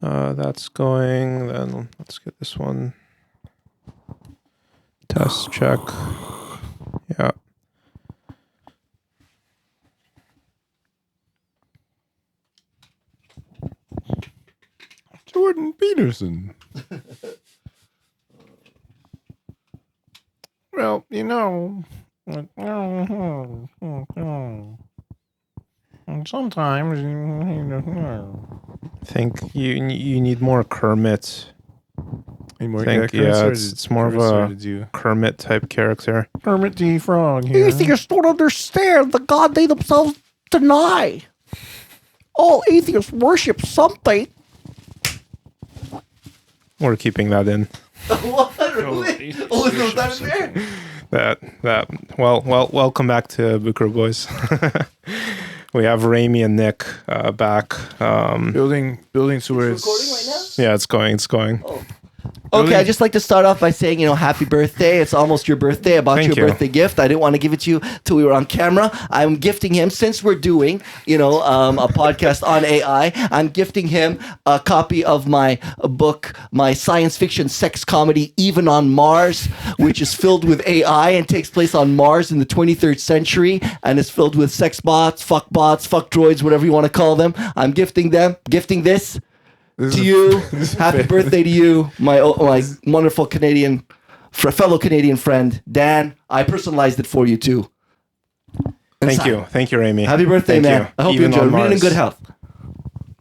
That's going. Then let's get this one. Test check. Yeah. Jordan Peterson. Well, sometimes I think you need more Kermit. It's more of a Kermit type character. Kermit the Frog here. Atheists don't understand the God they themselves deny. All atheists worship something. We're keeping that in. What? Really? Oh, is that in there? Welcome back to Bukuro Boys. We have Ramy and Nick back. Building towards. Recording right now? Yeah, it's going. Oh. Okay, I'd just like to start off by saying, happy birthday. It's almost your birthday. I bought Thank you a you. birthday gift. I didn't want to give it to you till we were on camera. I'm gifting him, since we're doing, a podcast on AI, I'm gifting him a copy of my book, my science fiction sex comedy, Even on Mars, which is filled with AI and takes place on Mars in the 23rd century and is filled with sex bots, fuck droids, whatever you want to call them. I'm gifting this to you. Happy birthday to you, my wonderful fellow Canadian friend, Dan. I personalized it for you too. Thank you, Ramy. Happy birthday, Thank man. you. I hope Even you enjoy. on Read it in Mars. good health.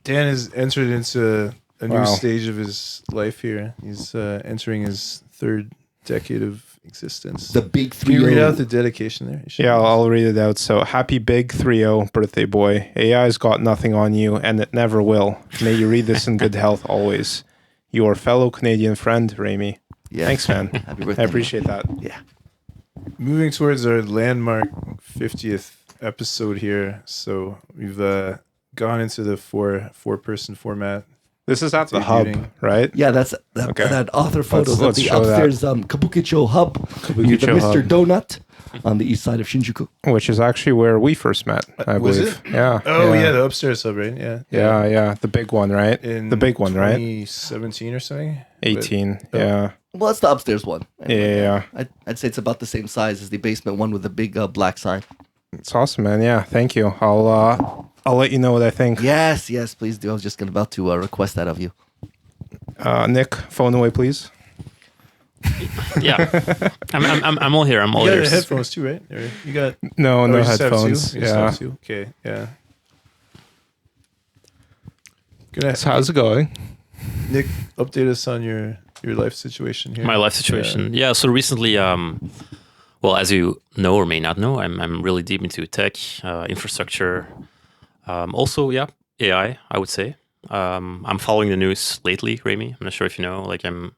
Dan has entered into a new Wow. stage of his life here. He's entering his third decade of existence. The big Can you 3 read out the dedication there? You should. Yeah, I'll read it out. So, happy big 3-0 birthday boy. AI's got nothing on you, and it never will. May you read this in good health always. Your fellow Canadian friend, Ramy. Yeah. Thanks, man. Happy birthday. I appreciate that. Yeah. Moving towards our landmark 50th episode here. So we've gone into the four-person format. This is at the hub, Debuting. right? Yeah, that's Okay. that author photos Let's of the show that. upstairs Kabukicho hub. Near the Kabukicho Mr. hub. Donut on the east side of Shinjuku. Which is actually where we first met, I Was believe. it? Yeah. Oh yeah, the upstairs sub, right? Yeah. Yeah. The big one, right? In The big one, right? 2017 or something. 18. But- Yeah. Well, that's the upstairs one. Yeah. I'd say it's about the same size as the basement one with the big black sign. It's awesome, man. Yeah. Thank you. I'll let you know what I think. Yes, please do. I was just about to request that of you. Nick, phone away, please. Yeah, I'm all here. I'm all You got the ears. headphones too, right? Or you got No you just have headphones. two? You just Yeah. have two? Okay. Yeah. Gonna So how's it going? Nick, update us on your life situation here. My life situation. Yeah. So recently, well, as you know or may not know, I'm really deep into tech, infrastructure. Also, yeah, AI. I would say. I'm following the news lately, Ramy. I'm not sure if you know. Like, I'm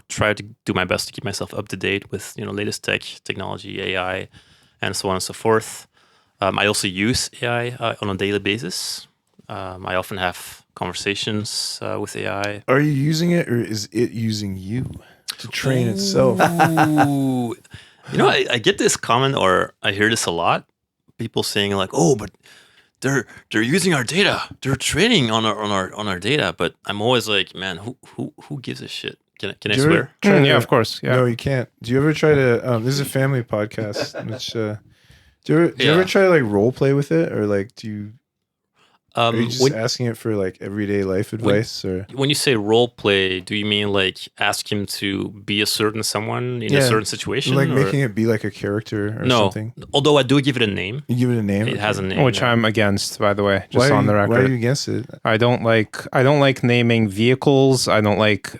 trying to do my best to keep myself up to date with latest technology, AI, and so on and so forth. I also use AI on a daily basis. I often have conversations with AI. Are you using it, or is it using you to train itself? Ooh. I get this comment, or I hear this a lot. People saying like, "Oh, but they're using our data. They're training on our data." But I'm always like, man, who gives a shit? Can I Do you swear? ever try Yeah, to- of course. Yeah. No, you can't. Do you ever try to? This is a family podcast. Which do you ever Yeah. try to like role play with it, or like are you just When, asking it for like everyday life advice, or when you say role play, do you mean like ask him to be a certain someone in a Yeah, certain situation? like or- making it be like a character or no. something? Although I do give it a name. You give it a name. It has a name. Which yeah. I'm against, by the way, just Why are on the you- record. Why are you against it? I don't like naming vehicles. I don't like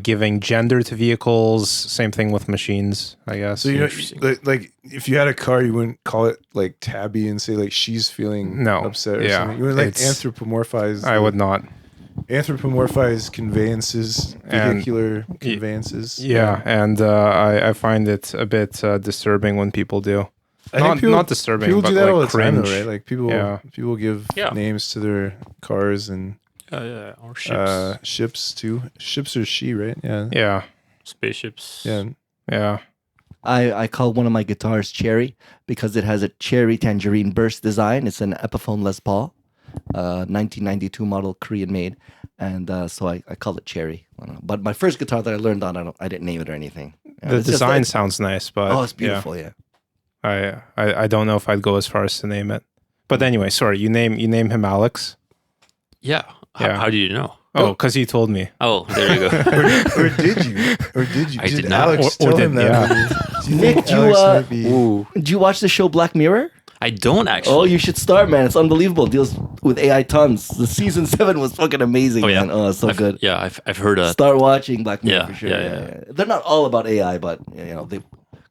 giving gender to vehicles. Same thing with machines, I guess. So you know, Interesting. like if you had a car, you wouldn't call it like Tabby and say like she's feeling No, upset or yeah, something. You would like it's- anthropomorphize. I would not. Anthropomorphize conveyances, And- vehicular conveyances. Yeah, and I find it a bit disturbing when people do. I think Not disturbing, People but do that like all the time, though, cringe. right? Like people, Yeah. people give Yeah. names to their cars and Yeah, or ships, ships too. Ships are she, right? Yeah, Yeah, spaceships. yeah. yeah. I call one of my guitars Cherry because it has a cherry tangerine burst design. It's an Epiphone Les Paul. 1992 model, Korean made, and so I called it Cherry. I don't know. But my first guitar that I learned on, I didn't name it or anything. Yeah, The it's just design like- sounds nice, but oh, it's beautiful. Yeah. I don't know if I'd go as far as to name it. But anyway, sorry, you name him Alex. Yeah. Yeah. How do you know? Oh, because he told me. Oh, there you go. Or did you? Or did you? I did not. Alex Or tell did- him that? yeah. Do you Nick, think do you, Alex might be? Do you watch the show Black Mirror? I don't actually. Oh, you should start, man. It's unbelievable. Deals with AI tons. The season 7 was fucking amazing, Oh, yeah. man. Oh, it's so good. Yeah, I've heard that. Start watching Black Mirror Yeah, for sure. yeah. They're not all about AI, but they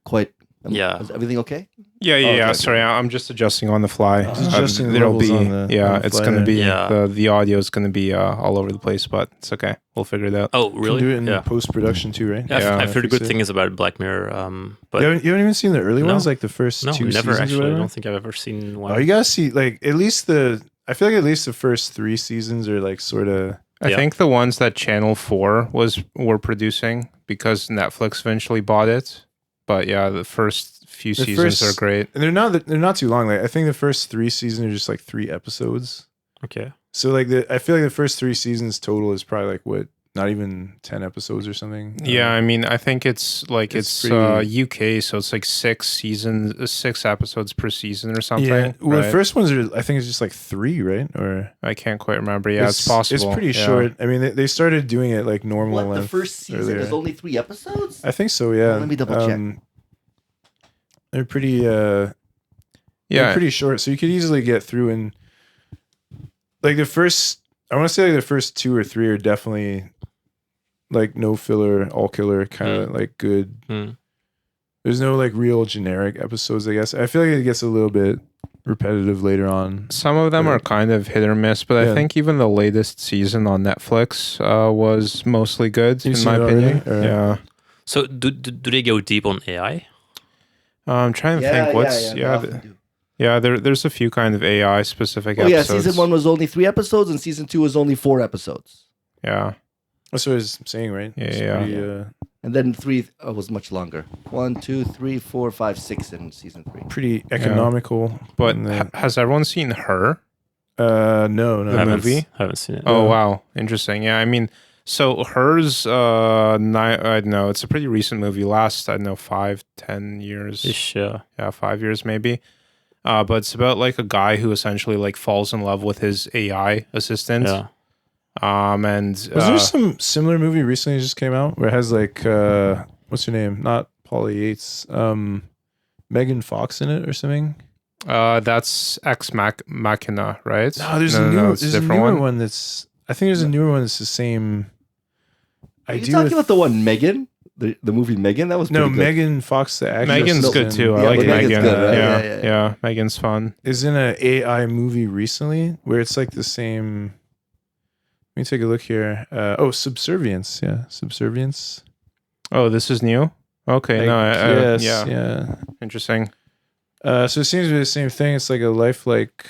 quite. Yeah. Is everything okay? Yeah. okay. Sorry, I'm just adjusting on the fly. Just adjusting the there'll levels be on the- yeah, on the it's fly gonna there. be Yeah. the audio is gonna be all over the place, but it's okay. We'll figure it out. Oh, You really? can do it in Yeah. post production too, right? Yeah, Yeah. I've heard Fix good it. things about Black Mirror. But You haven't even seen the early No. ones, like the first no, two never seasons or actually. I whatever? don't think I've ever seen one. Oh, you gotta see like at least I feel like at least the first 3 seasons are like sort of. I Yeah. think the ones that Channel 4 were producing because Netflix eventually bought it. But yeah, the first few The seasons first- are great. And they're not too long. Like I think the first 3 seasons are just like 3 episodes. Okay. So like I feel like the first 3 seasons total is probably like what, not even 10 episodes or something. Yeah, I mean, I think it's like It's it's pretty- UK, so it's like 6 episodes per season or something. Yeah. Well, the right? first ones are I think it's just like 3, right? Or I can't quite remember. Yeah, it's possible. It's pretty Yeah. short. I mean, they started doing it like normal What? length. The first season earlier. is only 3 episodes? I think so. Yeah. Let me double check. They're pretty. They're Yeah, pretty short, so you could easily get through in like the first. I want to say like the first 2 or 3 are definitely like no filler, all killer, kind of like good. Hmm. There's no like real generic episodes. I guess I feel like it gets a little bit repetitive later on. some of them Yeah. are kind of hit or miss, but I Yeah. think even the latest season on Netflix was mostly good, You've in seen my it already, opinion. or- Yeah. So do they go deep on AI? I'm trying to think what's they often do. there's a few kind of AI specific Oh yeah, episodes. season 1 was only 3 episodes, and season 2 was only 4 episodes. Yeah. That's what I was saying, right? Yeah, It's yeah. Pretty, And then 3 was much longer. 1, 2, 3, 4, 5, 6 in season 3. pretty economical. But and has everyone seen Her? no, The haven't, movie? Haven't seen it. Oh wow, interesting. Yeah, I mean, so Hers, I don't know, it's a pretty recent movie. Last, I don't know, 5-10 years. Ish, yeah. Yeah, 5 years maybe. But it's about like a guy who essentially like falls in love with his AI assistant. Yeah. And Was there some similar movie recently that just came out where it has like what's her name? Not Polly Yates. Megan Fox in it or something? that's Ex Machina, right? No, there's it's a newer one that's I think there's a newer one that's the same Are you idea. talking with- about the one Megan? The movie Megan? That was No, pretty good. Megan Fox, the actress. Megan's is good in- too. I Yeah, like but Megan's Megan. good, right? Yeah, Yeah, yeah. yeah, Megan's fun. Is in an AI movie recently where it's like the same. Let me take a look here. Subservience. Yeah, Subservience. Oh, this is new? Okay, no, Yes, yeah, yeah. interesting. So it seems to be the same thing. It's like a lifelike.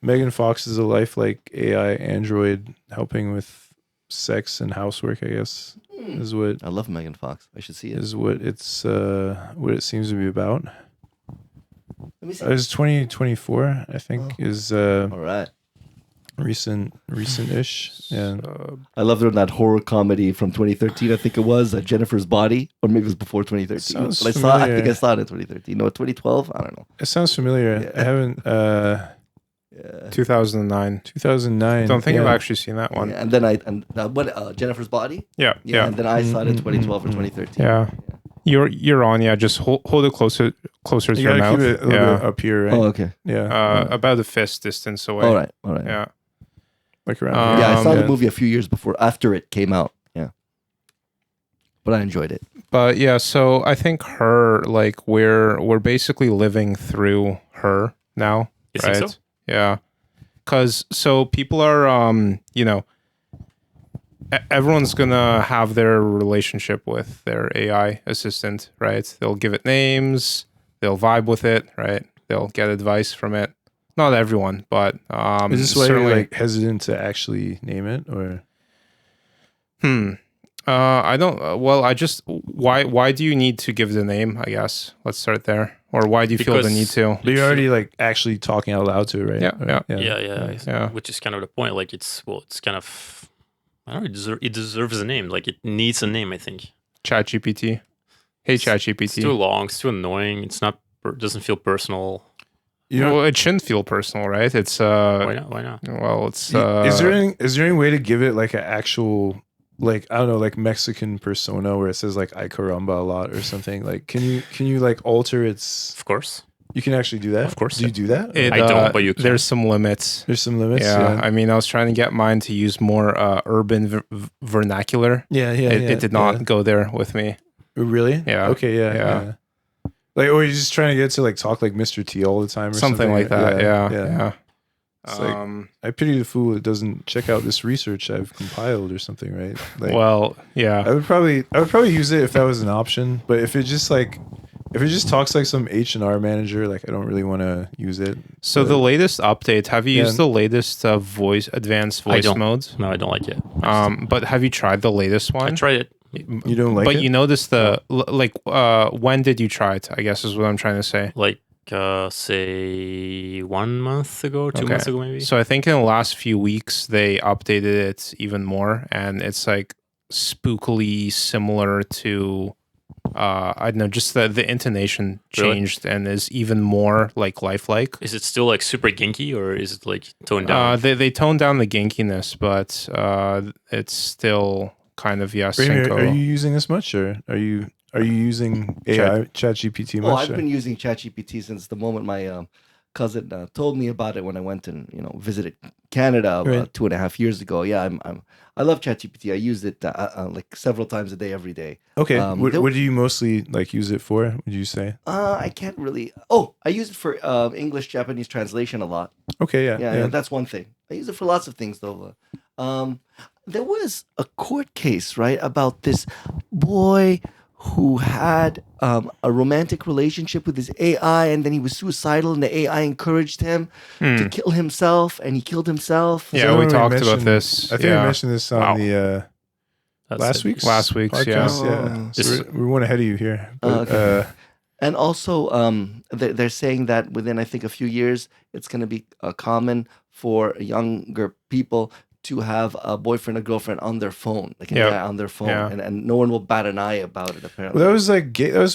Megan Fox is a lifelike AI android helping with sex and housework. I guess is what I love Megan Fox. I should see it. is what it's what it seems to be about. Let me see. It's 2024, I think, is All right. recent-ish. Yeah. I loved her in that horror comedy from 2013. I think it was Jennifer's Body, or maybe it was before 2013. Sounds But I think familiar. I saw it in 2013. No, 2012. I don't know. It sounds familiar. Yeah. I haven't. Yeah. 2009. 2009. Don't think yeah. I've actually seen that one. Yeah, and then Jennifer's Body. Yeah, Yeah, yeah, and then I saw it in 2012 or mm, 2013. yeah. You're on. Yeah, just hold it closer to You your gotta mouth. keep it a little bit up here, right? Oh, okay. Yeah. About a fist distance away. All right. All right. Yeah. Like around. Yeah, I saw here. the movie a few years after it came out. Yeah. But I enjoyed it. But yeah, so I think Her, like we're basically living through Her now, You right? think so? Yeah, because so people are, everyone's gonna have their relationship with their AI assistant, right? They'll give it names, they'll vibe with it, right? They'll get advice from it. Not everyone, but Is this why certainly. you're like hesitant to actually name it, or I don't. Well, I just why do you need to give the name? I guess let's start there. Or why do you feel the need to? But you're already like actually talking out loud to it, right? Yeah. Which is kind of the point. Like it's kind of, I don't know. It deserves a name. Like it needs a name. I think. ChatGPT. Hey, ChatGPT. It's too long. It's too annoying. It's not. Doesn't feel personal. Well, it shouldn't feel personal, right? It's Why not? Why not? Well, it's is there any way to give it like an actual, like, I don't know, like Mexican persona where it says like "ay caramba" a lot or something? Like, can you like alter its? Of course. You can actually do that. Of course. Do you do that? I don't, but you can. There's some limits. There's some limits. Yeah, I mean, I was trying to get mine to use more urban vernacular. Yeah. It did not go there with me. Really? Yeah. Okay. Yeah. Like, or you're just trying to get to like talk like Mr. T all the time or something like that. Yeah. It's like, I pity the fool that doesn't check out this research I've compiled or something, right? Like, well, yeah. I would probably use it if that was an option. But if it just talks like some H&R manager, like I don't really want to use it. So the latest update, have you used the latest advanced voice modes? No, I don't like it. But have you tried the latest one? I tried it. You don't like it? But you noticed when did you try it? I guess is what I'm trying to say. Like say 1 month ago, 2 months ago, maybe. So I think in the last few weeks they updated it even more, and it's like spookily similar to I don't know, just the intonation changed and is even more like lifelike. Is it still like super ginky or is it like toned down? They toned down the ginkiness, but it's still kind of synco. Are you using this much, or are you using AI ChatGPT much? Oh, I've been using ChatGPT since the moment my cousin told me about it when I went and visited Canada about 2.5 years ago. Yeah, I love ChatGPT. I use it like several times a day, every day. Okay, what do you mostly like use it for? Would you say? I can't really. Oh, I use it for English Japanese translation a lot. Okay, Yeah, that's one thing. I use it for lots of things though. There was a court case, right, about this boy who had a romantic relationship with his AI, and then he was suicidal, and the AI encouraged him to kill himself, and he killed himself. Yeah, we talked about this. I think I mentioned this on the last week's podcast. Yeah, so we're one ahead of you here. But, and also, they're saying that within, I think, a few years, it's going to be common for younger people to have a boyfriend or girlfriend on their phone, like an AI on their phone, and no one will bat an eye about it. Apparently, well, that was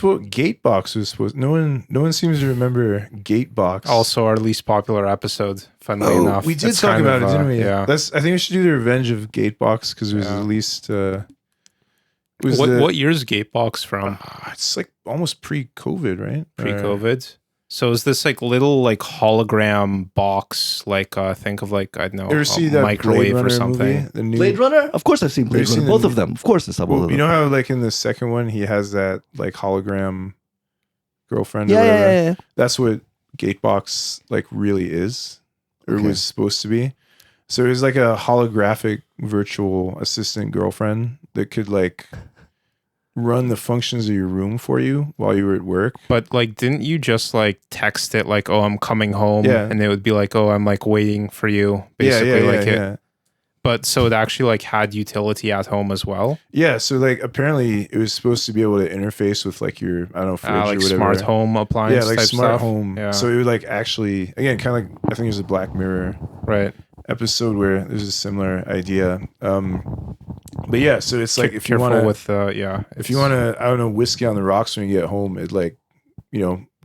what Gatebox was supposed. No one seems to remember Gatebox. Also, our least popular episode. Funnily enough, we did talk about it, didn't we? Yeah. I think we should do the Revenge of Gatebox because it was the least. What year's Gatebox from? It's like almost pre-COVID, right? Pre-COVID. So is this like little like hologram box, like think of like, I don't know, ever see that microwave or something? Movie, the new Blade Runner? Of course I've seen Blade Runner. Both of them. Of course I saw both of them. You know how like in the second one he has that like hologram girlfriend or Yeah, whatever? yeah. That's what Gatebox like really is, or was supposed to be. So it was like a holographic virtual assistant girlfriend that could like run the functions of your room for you while you were at work. But like, didn't you just like text it like, "Oh, I'm coming home," and it would be like, "Oh, I'm like waiting for you," basically, But so it actually like had utility at home as well. Yeah, so like apparently it was supposed to be able to interface with like your fridge like or whatever. Smart home appliance. Yeah, like type smart stuff. home. Yeah. So it would like actually again kind of like I think there's a Black Mirror episode where there's a similar idea. But yeah, so it's like if you want to if you want to I don't know whiskey on the rocks when you get home, it like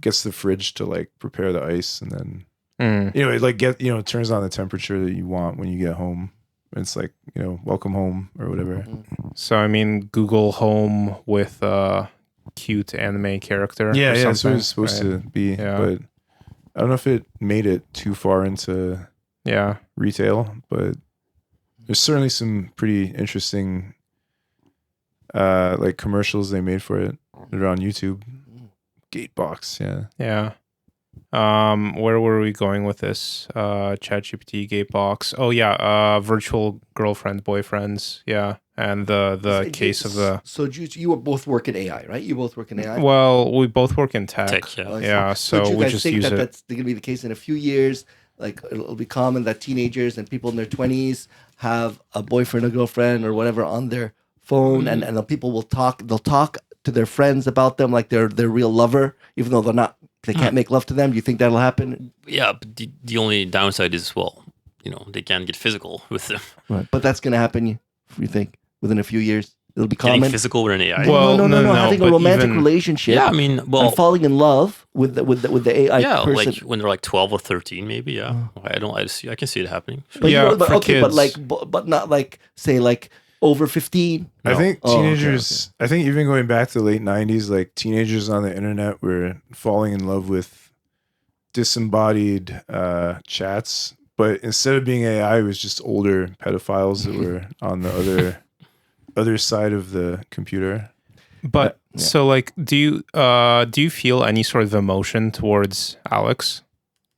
gets the fridge to like prepare the ice and then it like it turns on the temperature that you want when you get home. It's like welcome home or whatever. So I mean Google Home with a cute anime character. Yeah, that's what it's supposed to be. Yeah. But I don't know if it made it too far into retail, but there's certainly some pretty interesting like commercials they made for it that are on YouTube. Gatebox, yeah. Where were we going with this? ChatGPT, Gatebox. Oh yeah, virtual girlfriend, boyfriends. Yeah, and the case of the. So you were both work in AI, right? You both work in AI. Well, we both work in tech. So do you we guys just think use it. That's going to be the case in a few years? Like it'll be common that teenagers and people in their 20s have a boyfriend or girlfriend or whatever on their phone, and the people will talk. They'll talk to their friends about them, like they're their real lover, even though they can't make love to them? Do you think that'll happen? Yeah, but the only downside is, well, they can't get physical with them. Right, but that's gonna happen. You think within a few years it'll be Getting common? physical with an AI. Well, No. Having a romantic relationship. Yeah, I mean, well, and falling in love with the AI person. like when they're like 12 or 13, maybe. Yeah, I can see it happening. Sure. But kids. but not like say like over 15. No. I think teenagers. I think even going back to the late 90s, like teenagers on the internet were falling in love with disembodied chats. But instead of being AI, it was just older pedophiles that were on the other side of the computer. But so, like, do you feel any sort of emotion towards Alex?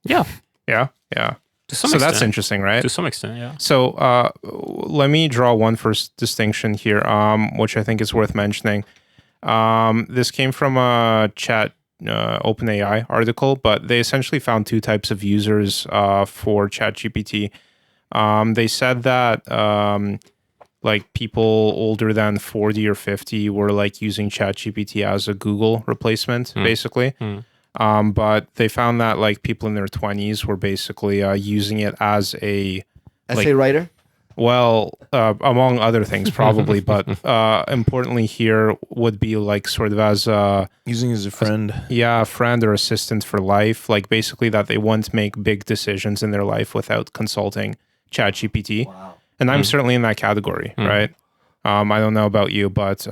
Yeah. To some extent. That's interesting, right? To some extent, yeah. So let me draw one first distinction here, which I think is worth mentioning. This came from a chat OpenAI article, but they essentially found two types of users for ChatGPT. They said that like people older than 40 or 50 were like using ChatGPT as a Google replacement, basically. But they found that like people in their 20s were basically using it as a essay writer. Well, among other things, probably, but importantly here would be like sort of as using as a friend. A friend or assistant for life. Like basically that they won't make big decisions in their life without consulting ChatGPT. Wow. And I'm certainly in that category, right? I don't know about you, but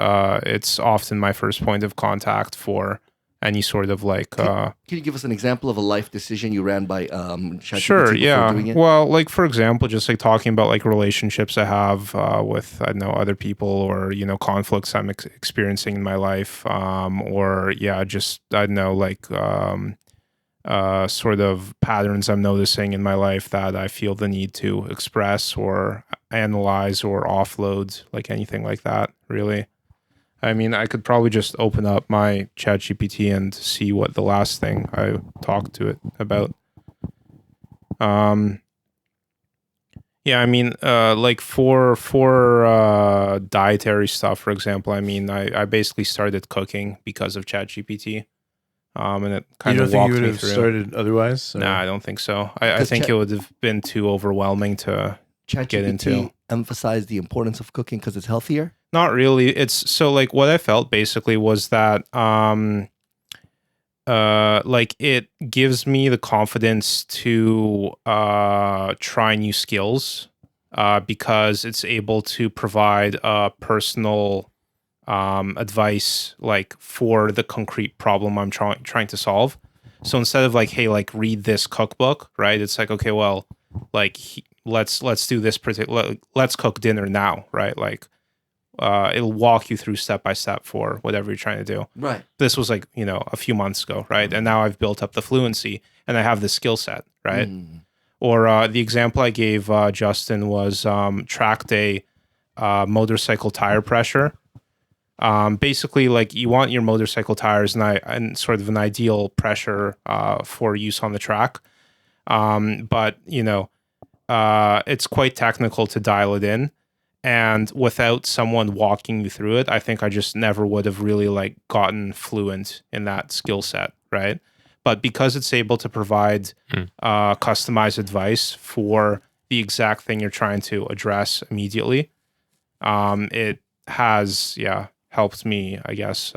it's often my first point of contact for any sort of like... Can you give us an example of a life decision you ran by ChatGPT? Sure, yeah. Doing it? Well, like for example, just like talking about like relationships I have with, I don't know, other people or, conflicts I'm experiencing in my life. Or just, I don't know, like sort of patterns I'm noticing in my life that I feel the need to express or analyze or offload, like anything like that, really. I mean, I could probably just open up my ChatGPT and see what the last thing I talked to it about. Yeah, I mean, like for dietary stuff, for example, I mean, I basically started cooking because of ChatGPT. And it kind of walked me through. You would have started otherwise? Or? Nah, I don't think so. I think it would have been too overwhelming to get into. Emphasize the importance of cooking because it's healthier? Not really. It's so like what I felt basically was that like it gives me the confidence to try new skills because it's able to provide personal advice like for the concrete problem I'm trying to solve. So instead of like, hey, like read this cookbook, right? It's like, okay, well, like let's do this particular, let's cook dinner now, right? Like it'll walk you through step by step for whatever you're trying to do. Right. This was like, a few months ago, right? And now I've built up the fluency and I have the skill set, right? Or the example I gave Justin was tracked a motorcycle tire pressure. Basically, like you want your motorcycle tires and sort of an ideal pressure for use on the track. But, it's quite technical to dial it in. And without someone walking you through it, I think I just never would have really like gotten fluent in that skill set, right? But because it's able to provide customized advice for the exact thing you're trying to address immediately, it has, helped me, I guess,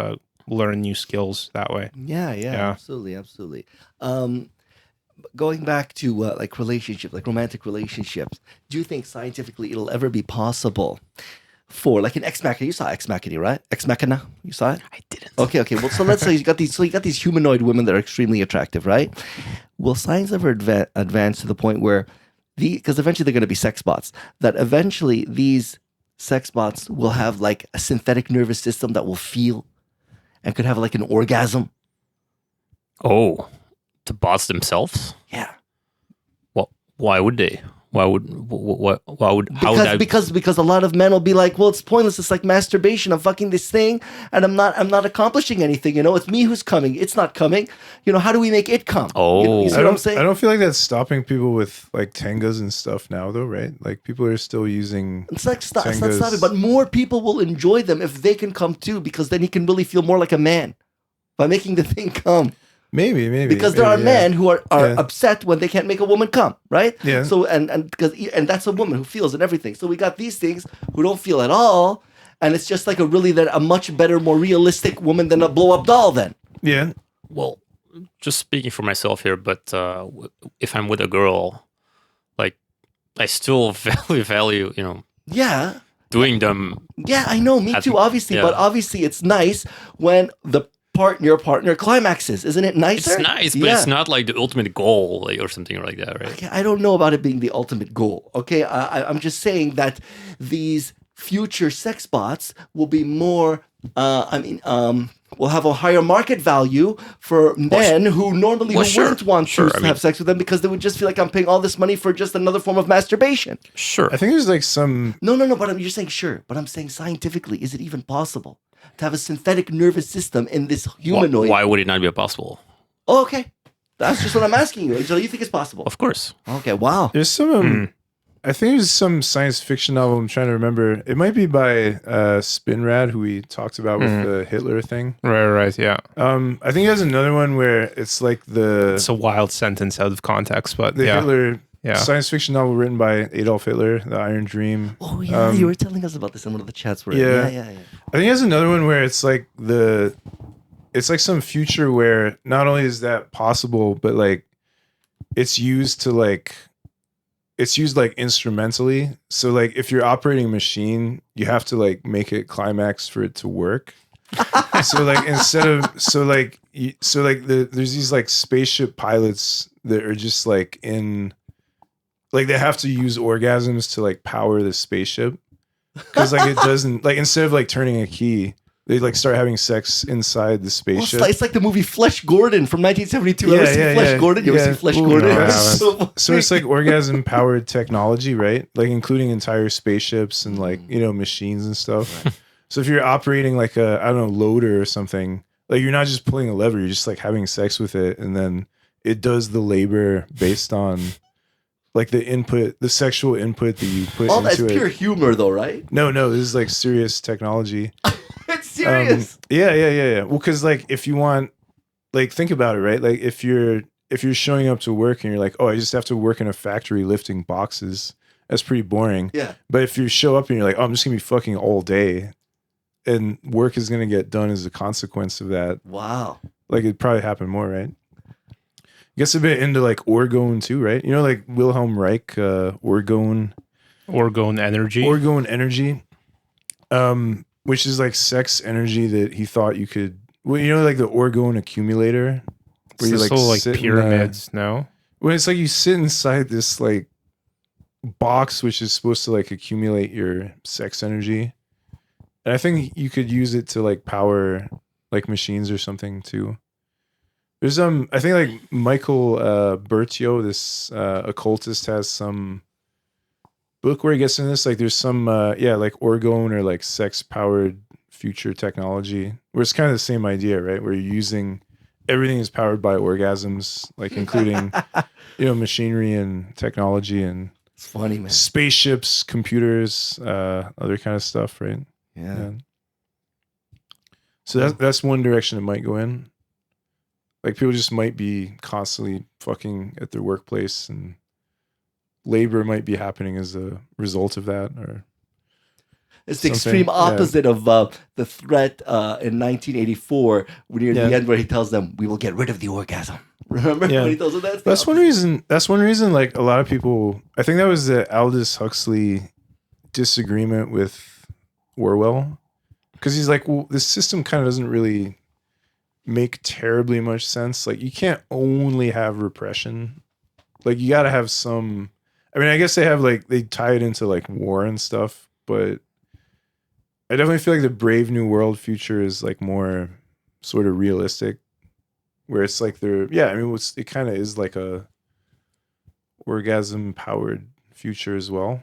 learn new skills that way. Yeah, absolutely. Going back to like relationships, like romantic relationships, do you think scientifically it'll ever be possible for like an Ex Machina? You saw Ex Machina, right? Ex Machina, you saw it? I didn't. Okay. Well, so let's say you got these humanoid women that are extremely attractive, right? Will science ever advance to the point where because eventually they're going to be sex bots, that eventually these sex bots will have like a synthetic nervous system that will feel and could have like an orgasm? Oh. The bots themselves? Yeah. Well, why would they? Why would how would that? Because a lot of men will be like, well, it's pointless. It's like masturbation. I'm fucking this thing, and I'm not accomplishing anything. It's me who's coming. It's not coming. How do we make it come? You see what I'm saying? I don't feel like that's stopping people with like tangas and stuff now, though, right? Like people are still using. It's not stopping, but more people will enjoy them if they can come too, because then he can really feel more like a man by making the thing come. Maybe because there are men who are upset when they can't make a woman come, right? Yeah. So and that's a woman who feels and everything. So we got these things who don't feel at all, and it's just like a much better, more realistic woman than a blow up doll. Then. Yeah. Well, just speaking for myself here, but if I'm with a girl, like I still value Yeah. doing them. Yeah, I know. Me too. Obviously, but obviously it's nice when your partner climaxes. Isn't it nicer? It's nice, but it's not like the ultimate goal or something like that, right? Okay, I don't know about it being the ultimate goal. Okay, I'm just saying that these future sex bots will be more. Will have a higher market value for men who normally wouldn't want to have sex with them, because they would just feel like I'm paying all this money for just another form of masturbation. Sure. I think there's like some. No. But you're saying sure. But I'm saying scientifically, is it even possible to have a synthetic nervous system in this humanoid? Why would it not be possible? Oh, okay. That's just what I'm asking you. So you think it's possible? Of course. Okay, wow. There's some, I think there's some science fiction novel I'm trying to remember. It might be by Spinrad, who we talked about with the Hitler thing. Right, yeah. I think there's another one where it's like it's a wild sentence out of context, but the Hitler science fiction novel written by Adolf Hitler, The Iron Dream. Oh yeah, you were telling us about this in one of the chats. Yeah. I think there's another one where it's like it's like some future where not only is that possible, but like it's used like instrumentally. So like if you're operating a machine, you have to like make it climax for it to work. So like there's these like spaceship pilots that are just like like they have to use orgasms to like power the spaceship, because like it doesn't, like instead of like turning a key, they like start having sex inside the spaceship. Well, it's like the movie Flesh Gordon from 1972. Ever seen Flesh Gordon? You ever seen Flesh Gordon? No, so it's like orgasm powered technology, right? Like including entire spaceships and like, machines and stuff. Right. So if you're operating like a, I don't know, loader or something, like you're not just pulling a lever, you're just like having sex with it, and then it does the labor based on like the sexual input that you put into it. All that's pure humor though, right? No, this is like serious technology. It's serious. Yeah. Well, because like if you want, like think about it, right? Like if you're showing up to work and you're like, oh, I just have to work in a factory lifting boxes, that's pretty boring. Yeah. But if you show up and you're like, oh, I'm just gonna be fucking all day, and work is gonna get done as a consequence of that. Wow. Like it'd probably happen more, right? Gets a bit into like orgone too, right? Like Wilhelm Reich, orgone energy, which is like sex energy that he thought you could. Well, like the orgone accumulator, where you like pyramids. No, when it's like you sit inside this like box, which is supposed to like accumulate your sex energy, and I think you could use it to like power like machines or something too. There's I think like Michael Bertio, this occultist, has some book where he gets into this. Like there's some like orgone or like sex powered future technology where it's kind of the same idea, right? Where you're using everything is powered by orgasms, like including machinery and technology and it's funny, man. Spaceships, computers, other kind of stuff, right? Yeah. So that's one direction it might go in. Like people just might be constantly fucking at their workplace, and labor might be happening as a result of that, or it's the extreme opposite of the threat in 1984 near the end, where he tells them, "We will get rid of the orgasm." Remember when he tells them that? That's one reason. Like a lot of people, I think that was the Aldous Huxley disagreement with Orwell, because he's like, well, this system kind of doesn't really make terribly much sense. Like you can't only have repression, like you got to have some. I mean, I guess they tie it into like war and stuff, but I definitely feel like the Brave New World future is like more sort of realistic, where it's like it kind of is like a orgasm powered future as well.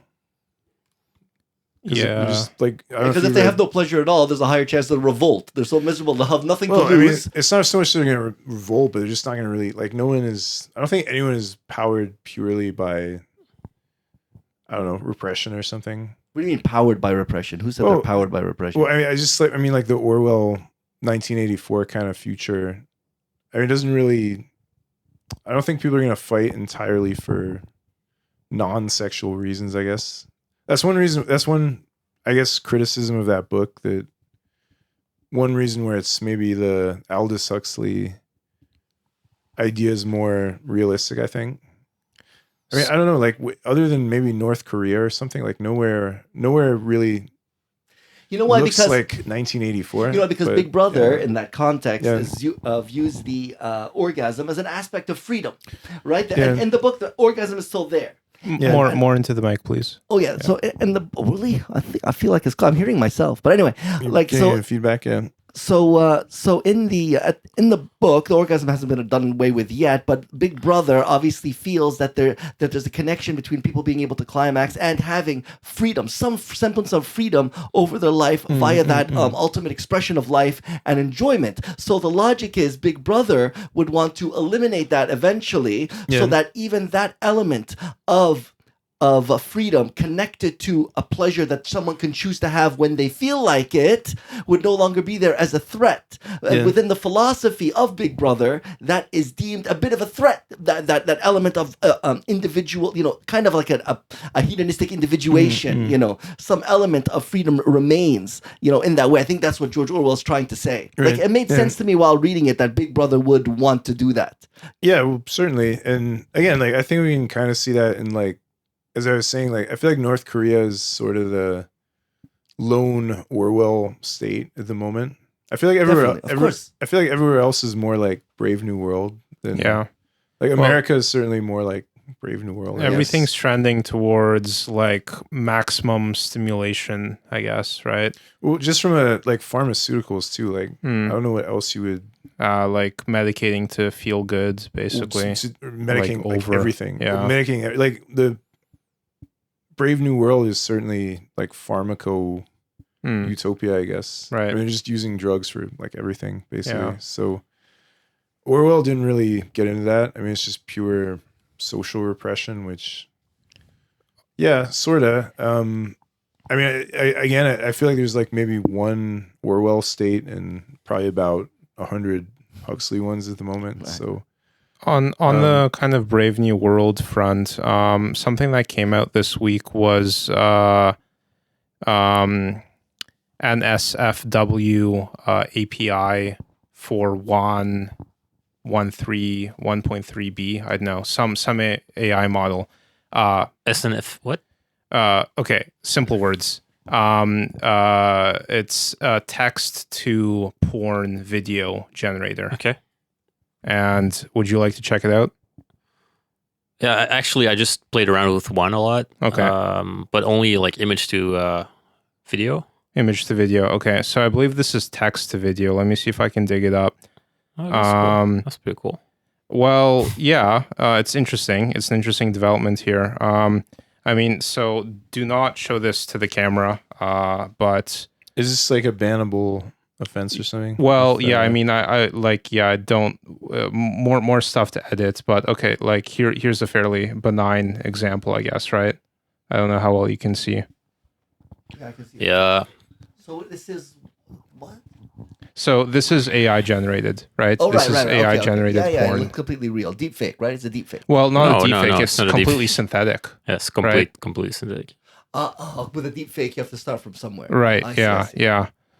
Yeah, because if they have no pleasure at all, there's a higher chance they'll revolt. They're so miserable, they'll have nothing to lose. I mean, it's not so much they're going to revolt, but they're just not going to really no one is. I don't think anyone is powered purely by, I don't know, repression or something. What do you mean powered by repression? Who said they're powered by repression? Well, I mean, like the Orwell 1984 kind of future. I mean, it doesn't really. I don't think people are going to fight entirely for non-sexual reasons. I guess. That's one reason. That's one, I guess, criticism of that book. That one reason where it's maybe the Aldous Huxley idea is more realistic. I think. I mean, I don't know. Like, other than maybe North Korea or something, like nowhere really. You know why? Looks because like 1984. You know, because Big Brother in that context views the orgasm as an aspect of freedom, right? And in the book, the orgasm is still there. More into the mic, please. Oh yeah. So in the really, I feel like I'm hearing myself. But anyway, feedback. Yeah. So in the book, the orgasm hasn't been done away with yet, but Big Brother obviously feels that there's a connection between people being able to climax and having freedom, some semblance of freedom over their life via that ultimate expression of life and enjoyment. So the logic is Big Brother would want to eliminate that eventually, so that even that element of freedom connected to a pleasure that someone can choose to have when they feel like it would no longer be there as a threat. Within the philosophy of Big Brother, that is deemed a bit of a threat. That element of individual, kind of like a hedonistic individuation. Some element of freedom remains. In that way. I think that's what George Orwell's trying to say. Right. Like, it made sense to me while reading it that Big Brother would want to do that. Yeah, well, certainly. And again, I think we can kind of see that in as I was saying, I feel like North Korea is sort of the lone Orwell state at the moment. I feel like everywhere else is more like Brave New World than America is certainly more like Brave New World. Everything's trending towards maximum stimulation, I guess, right? Well, just from pharmaceuticals too. I don't know what else you would medicating to feel good, basically. Medicating over everything. Yeah, medicating the Brave New World is certainly pharmaco utopia, I guess. Right. I mean, they're just using drugs for everything, basically. Yeah. So Orwell didn't really get into that. I mean, it's just pure social repression, which, sort of. I mean, I feel like there's maybe one Orwell state and probably about 100 Huxley ones at the moment. Right. So. On the kind of Brave New World front, something that came out this week was an SFW API for 1.3b. I don't know, some AI model. SNF what? Okay, simple words. It's a text to porn video generator. Okay. And would you like to check it out? Yeah, actually, I just played around with one a lot. Okay. But only image to video. Image to video. Okay, so I believe this is text to video. Let me see if I can dig it up. Oh, that's cool. That's pretty cool. Well, yeah, it's interesting. It's an interesting development here. I mean, so do not show this to the camera. But is this a bannable offense or something? Well, I mean, I don't more stuff to edit, but okay, here's a fairly benign example, I guess, right? I don't know how well you can see. Yeah, I can see. Yeah. So this is what? So this is AI generated, right? Oh, this is AI generated porn. Yeah, it's completely real. Deepfake, right? It's a deepfake. Well, not a deepfake. It's completely synthetic. Yes, completely synthetic. With a deepfake, you have to start from somewhere. Right. I see.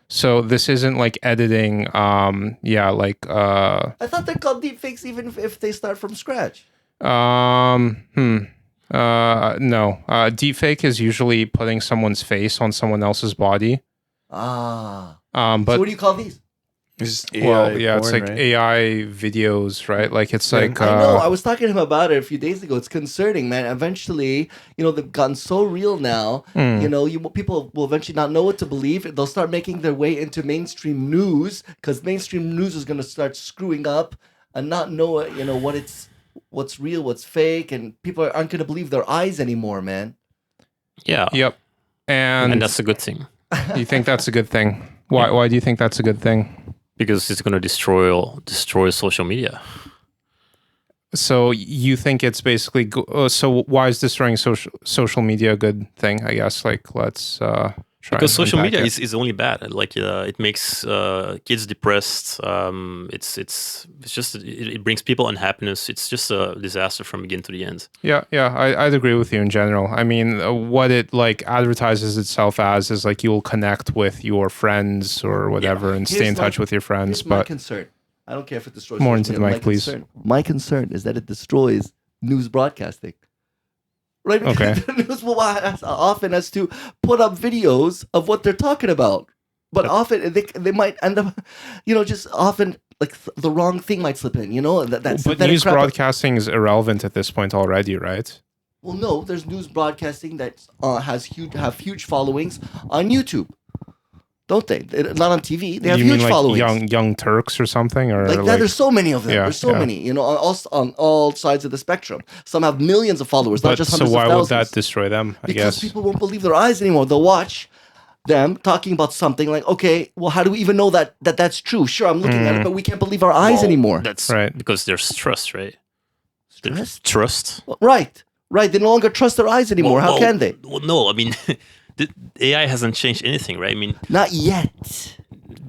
So this isn't editing. I thought they're called deepfakes even if they start from scratch. No. Deepfake is usually putting someone's face on someone else's body. But so what do you call these? It's AI porn, it's right? AI videos, right? It's I know. I was talking to him about it a few days ago. It's concerning, man. Eventually, they've gotten so real now. People will eventually not know what to believe. They'll start making their way into mainstream news because mainstream news is going to start screwing up and not know, what it's what's real, what's fake, and people aren't going to believe their eyes anymore, man. Yeah. Yep. And that's a good thing. You think that's a good thing? Why do you think that's a good thing? Because it's going to destroy social media. So you think it's basically so why is destroying social media a good thing? I guess let's try. Because social media is only bad. It makes kids depressed. It's just it brings people unhappiness. It's just a disaster from beginning to the end. Yeah, I'd agree with you in general. I mean, what it advertises itself as is you'll connect with your friends or whatever and stay in touch with your friends. But my concern, I don't care if it destroys. More into the mic, please. My concern is that it destroys news broadcasting. Right? Okay. The news will often has to put up videos of what they're talking about, but often they might end up, just often the wrong thing might slip in. But news broadcasting is irrelevant at this point already, right? Well, no. There's news broadcasting that have huge followings on YouTube. Don't they? Not on TV. They have huge followings. Young Turks or something, or that. There's so many of them. There's so many. On all sides of the spectrum. Some have millions of followers, not just hundreds of thousands. So why would that destroy them? Because people won't believe their eyes anymore. They'll watch them talking about something okay, well, how do we even know that's true? Sure, I'm looking at it, but we can't believe our eyes anymore. That's right. Because there's trust, right? Trust. Right. They no longer trust their eyes anymore. How can they? Well, no. I mean. The AI hasn't changed anything, right? I mean, not yet.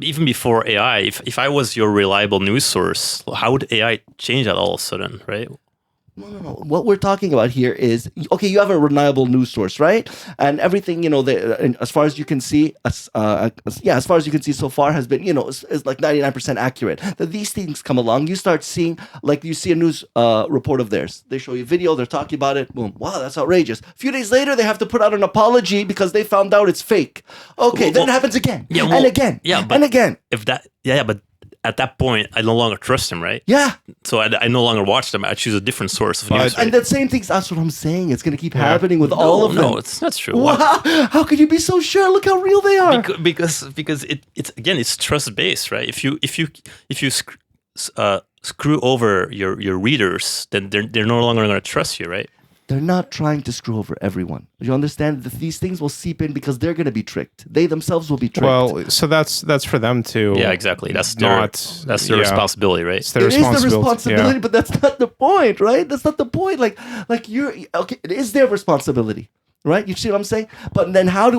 Even before AI, if I was your reliable news source, how would AI change that all of a sudden, right? No. What we're talking about here is, okay, you have a reliable news source, right? And everything, as far as you can see, as far as you can see so far has been, is 99% accurate. That these things come along, you start seeing, you see a news report of theirs. They show you a video, they're talking about it, boom, wow, that's outrageous. A few days later, they have to put out an apology because they found out it's fake. Okay, then it happens again, and again, and again. But at that point, I no longer trust them, right? Yeah. So I no longer watch them. I choose a different source of news. And that same thing, that's what I'm saying. It's going to keep happening with all of them. No, it's not true. Wow. How could you be so sure? Look how real they are. Because it's trust based, right? If you screw over your readers, then they're no longer going to trust you, right? They're not trying to screw over everyone. You understand that these things will seep in because they're going to be tricked. They themselves will be tricked. Well, so that's for them too. Yeah, exactly. That's their responsibility, right? It is their responsibility, but that's not the point, right? That's not the point. It is their responsibility, right? You see what I'm saying? But then how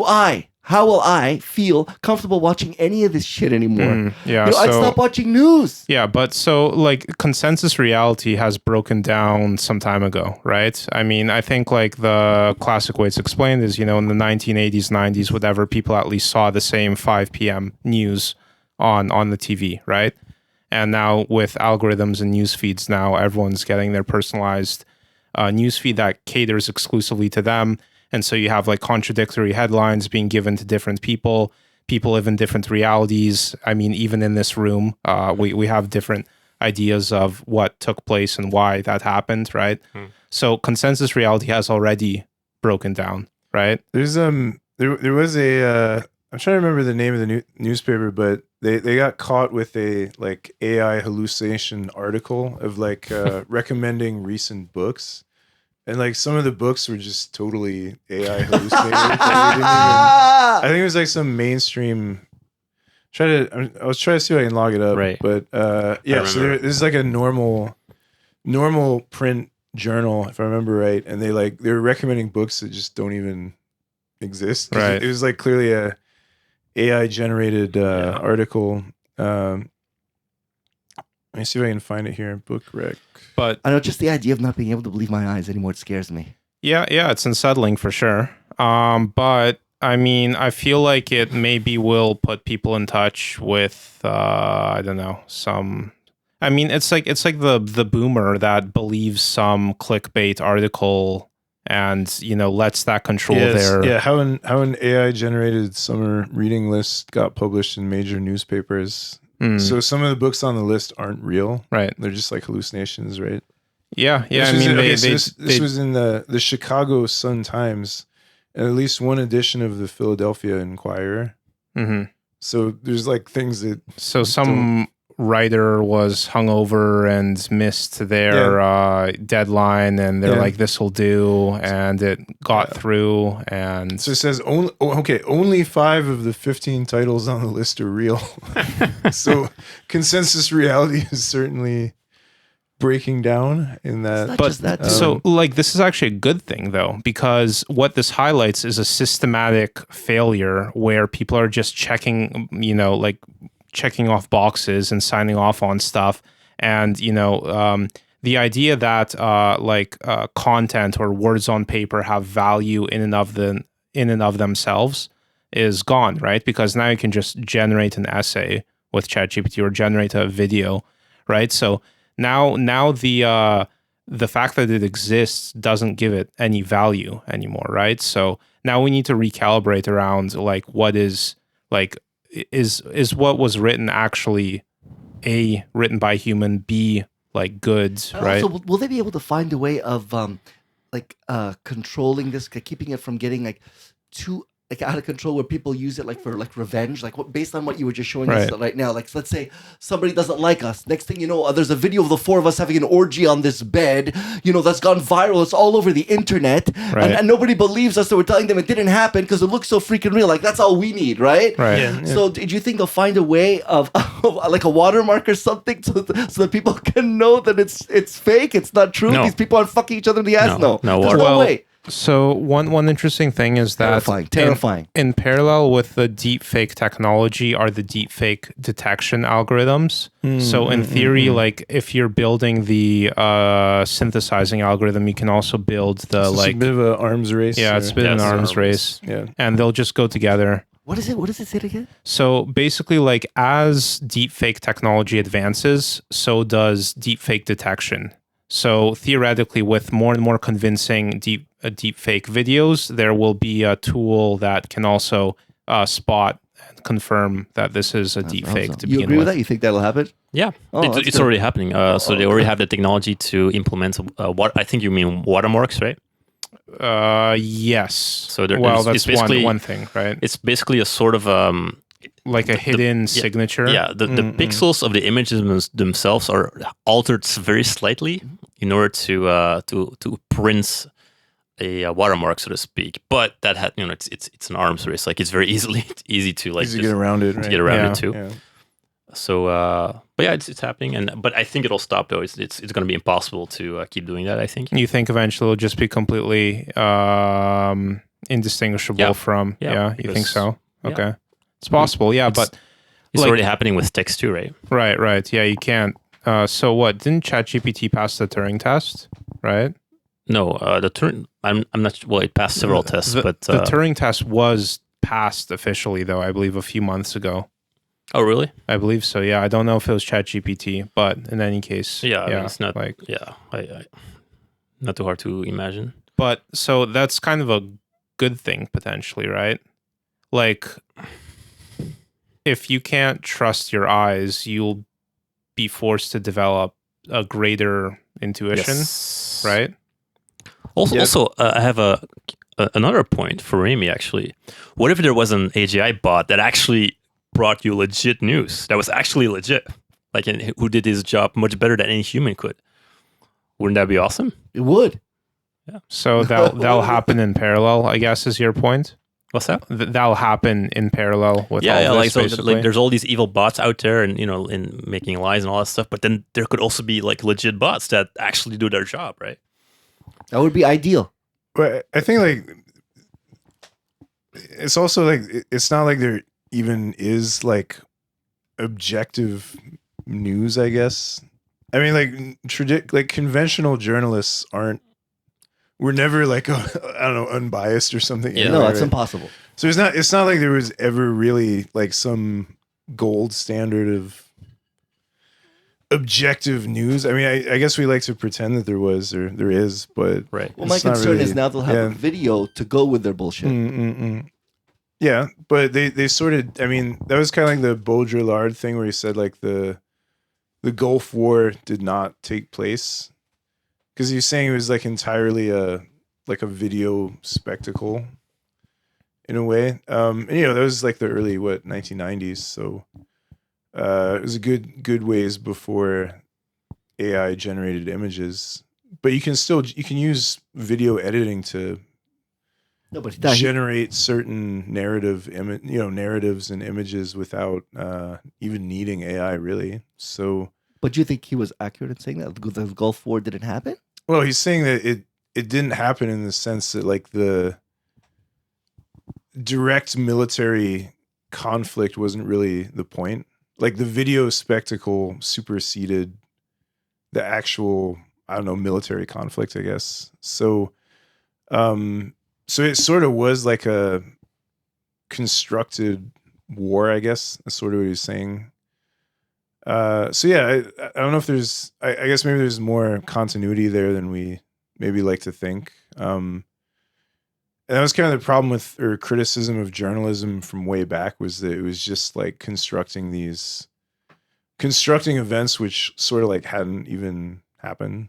will I feel comfortable watching any of this shit anymore? I'd stop watching news. Yeah, but so consensus reality has broken down some time ago, right? I mean, I think the classic way it's explained is, in the 1980s, 90s, whatever, people at least saw the same 5 p.m. news on the TV, right? And now with algorithms and news feeds, now everyone's getting their personalized news feed that caters exclusively to them. And so you have contradictory headlines being given to different people. People live in different realities. I mean, even in this room, we have different ideas of what took place and why that happened, right? So consensus reality has already broken down, right? There's there was a I'm trying to remember the name of the newspaper, but they got caught with a AI hallucination article of recommending recent books. And some of the books were just totally AI hallucinated. I think it was some mainstream. I was trying to see if I can log it up. Right. But so this is a normal print journal, if I remember right. And they were recommending books that just don't even exist. Right. It was clearly a AI generated article. Let me see if I can find it here. Book rec. But I know just the idea of not being able to believe my eyes anymore, it scares me. Yeah, it's unsettling for sure. But I mean, I feel like it maybe will put people in touch with I don't know, some. I mean, it's like the boomer that believes some clickbait article and lets that control their. Yeah, how an AI generated summer reading list got published in major newspapers. So some of the books on the list aren't real, right? They're just hallucinations, right? Yeah. This was in the Chicago Sun-Times, and at least one edition of the Philadelphia Inquirer. Mm-hmm. So there's things that. So some writer was hungover and missed their deadline, and they're like, "This will do," and it got through. And so it says only 5 of the 15 titles on the list are real. So consensus reality is certainly breaking down in that. But that so like this is actually a good thing though, because what this highlights is a systematic failure where people are just checking, like checking off boxes and signing off on stuff. And, the idea that content or words on paper have value in and of themselves is gone, right? Because now you can just generate an essay with ChatGPT or generate a video, right? So now the fact that it exists doesn't give it any value anymore, right? So now we need to recalibrate around like what is like is what was written actually A, written by human, B, like good, right? Also, will they be able to find a way of controlling this, keeping it from getting like too out of control, where people use it like for like revenge, like based on what you were just showing us right now? Like, let's say somebody doesn't like us. Next thing you know, there's a video of the 4 of us having an orgy on this bed, that's gone viral. It's all over the internet, and nobody believes us. So we're telling them it didn't happen because it looks so freaking real. Like, that's all we need, right? Right. Yeah. So did you think they'll find a way of like a watermark or something so that people can know that it's fake, it's not true? No. These people aren't fucking each other in the ass. No. There's no way. So one interesting thing is that terrifying. In parallel with the deepfake technology are the deepfake detection algorithms. So in theory, like if you're building the synthesizing algorithm, you can also build the it's a bit of an arms race. Yeah, it's a bit of an arms race. Yeah, and they'll just go together. What is it? What does it say again? So basically, like as deepfake technology advances, so does deepfake detection. So theoretically, with more and more convincing deepfake videos, there will be a tool that can also spot and confirm that this is a deepfake. Awesome. You agree with that? You think that'll happen? Yeah, it's already happening. So they already have the technology to implement what I think you mean watermarks, right? Yes. So that's one thing, right? It's basically a sort of like a hidden signature. Yeah, the pixels of the images themselves are altered very slightly in order to print a watermark, so to speak. But that had it's an arms race. Like it's very easy to like get around it, right? To get around it too. Yeah. So, but yeah, it's happening, but I think it'll stop though. It's going to be impossible to keep doing that. I think. You think eventually it'll just be completely indistinguishable from? Yeah, you think so? Okay. Yeah. It's possible, but it's already happening with text too, right? Right. Yeah, you can't. So what? Didn't ChatGPT pass the Turing test? Right? No, the Turing. I'm not. Well, it passed several tests, but the Turing test was passed officially, though. I believe a few months ago. Oh, really? I believe so. Yeah, I don't know if it was ChatGPT, but in any case, I mean, it's not like I not too hard to imagine. But so that's kind of a good thing potentially, right? Like, if you can't trust your eyes, you'll be forced to develop a greater intuition, right? Also, I have another point for Remy, actually. What if there was an AGI bot that actually brought you legit news, that was actually legit, like who did his job much better than any human could? Wouldn't that be awesome? It would. Yeah. So that'll happen in parallel, I guess, is your point? What's that? That'll happen in parallel with all this, like there's all these evil bots out there, and in making lies and all that stuff. But then there could also be like legit bots that actually do their job, right? That would be ideal. But I think like it's also like it's not like there even is like objective news, I guess. I mean, like conventional journalists we're never like I don't know, unbiased or something. Yeah. No, that's impossible. So it's not like there was ever really like some gold standard of objective news. I mean, I guess we like to pretend that there was or there is, but right. Well, my concern is now they'll have a video to go with their bullshit. Yeah, but they sort of. I mean, that was kind of like the Baudrillard thing where he said like the Gulf War did not take place. Because he's saying it was like entirely a video spectacle in a way. And that was like the early 1990s. So it was a good ways before AI generated images, but you can use video editing to generate certain narratives and images without even needing AI, really. So, but do you think he was accurate in saying that the Gulf War didn't happen? Well, he's saying that it didn't happen in the sense that like the direct military conflict wasn't really the point. Like the video spectacle superseded the actual, I don't know, military conflict, I guess. So, so it sort of was like a constructed war, I guess. That's sort of what he's saying. So yeah, I don't know if there's, I guess maybe there's more continuity there than we maybe like to think. And that was kind of the problem with, or criticism of journalism from way back, was that it was just like constructing events which sort of like hadn't even happened,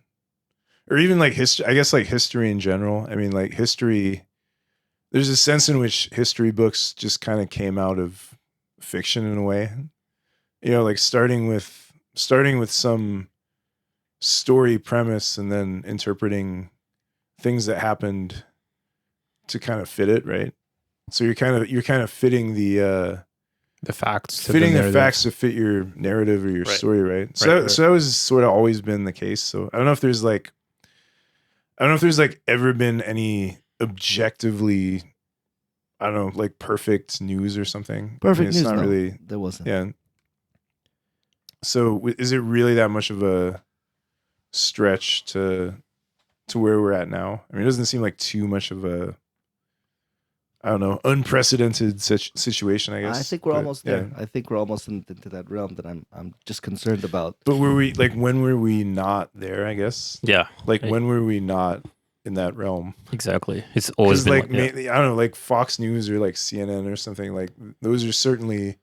or even like history. I guess like history in general. I mean, like history. There's a sense in which history books just kind of came out of fiction in a way. You know, like starting with some story premise and then interpreting things that happened to kind of fit it, right? So you're kind of fitting the facts, the facts to fit your narrative or your story, right? So so that was sort of always been the case. So I don't know if there's ever been any objectively, I don't know, like perfect news or something. Perfect news, not no, really. There wasn't. Yeah. So is it really that much of a stretch to where we're at now? I mean, it doesn't seem like too much of a, I don't know, unprecedented situation, I guess. I think we're almost there. I think we're almost into that realm that I'm just concerned about. But when were we not there, I guess? Yeah. Like when were we not in that realm? Exactly. It's always been like I don't know, like Fox News or like CNN or something, like those are certainly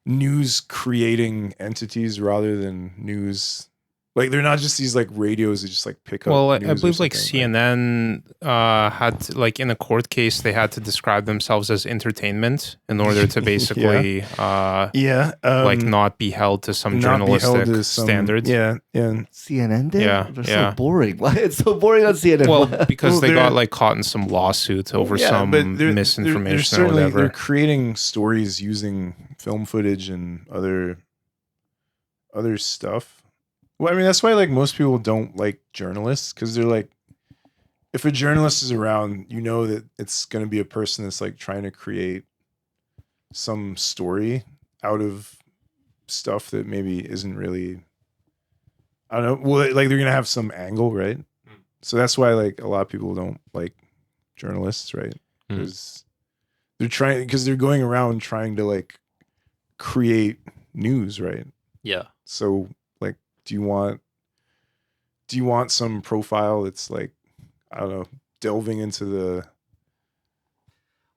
news creating entities rather than news. Like they're not just these like radios that just like pick up. Well, I believe like CNN had to, like in a court case they had to describe themselves as entertainment in order to basically like not be held to some journalistic standards. Yeah. CNN did? Yeah, They're so boring. Why it's so boring on CNN? Well, because they got like caught in some lawsuit over some misinformation or whatever. They're creating stories using film footage and other stuff. Well, I mean, that's why like most people don't like journalists, because they're like, if a journalist is around, you know that it's going to be a person that's like trying to create some story out of stuff that maybe isn't really, I don't know. Well, like they're going to have some angle, right? So that's why like a lot of people don't like journalists, right? Because they're going around trying to like create news, right? Yeah. So do you want some profile that's like, I don't know, delving into the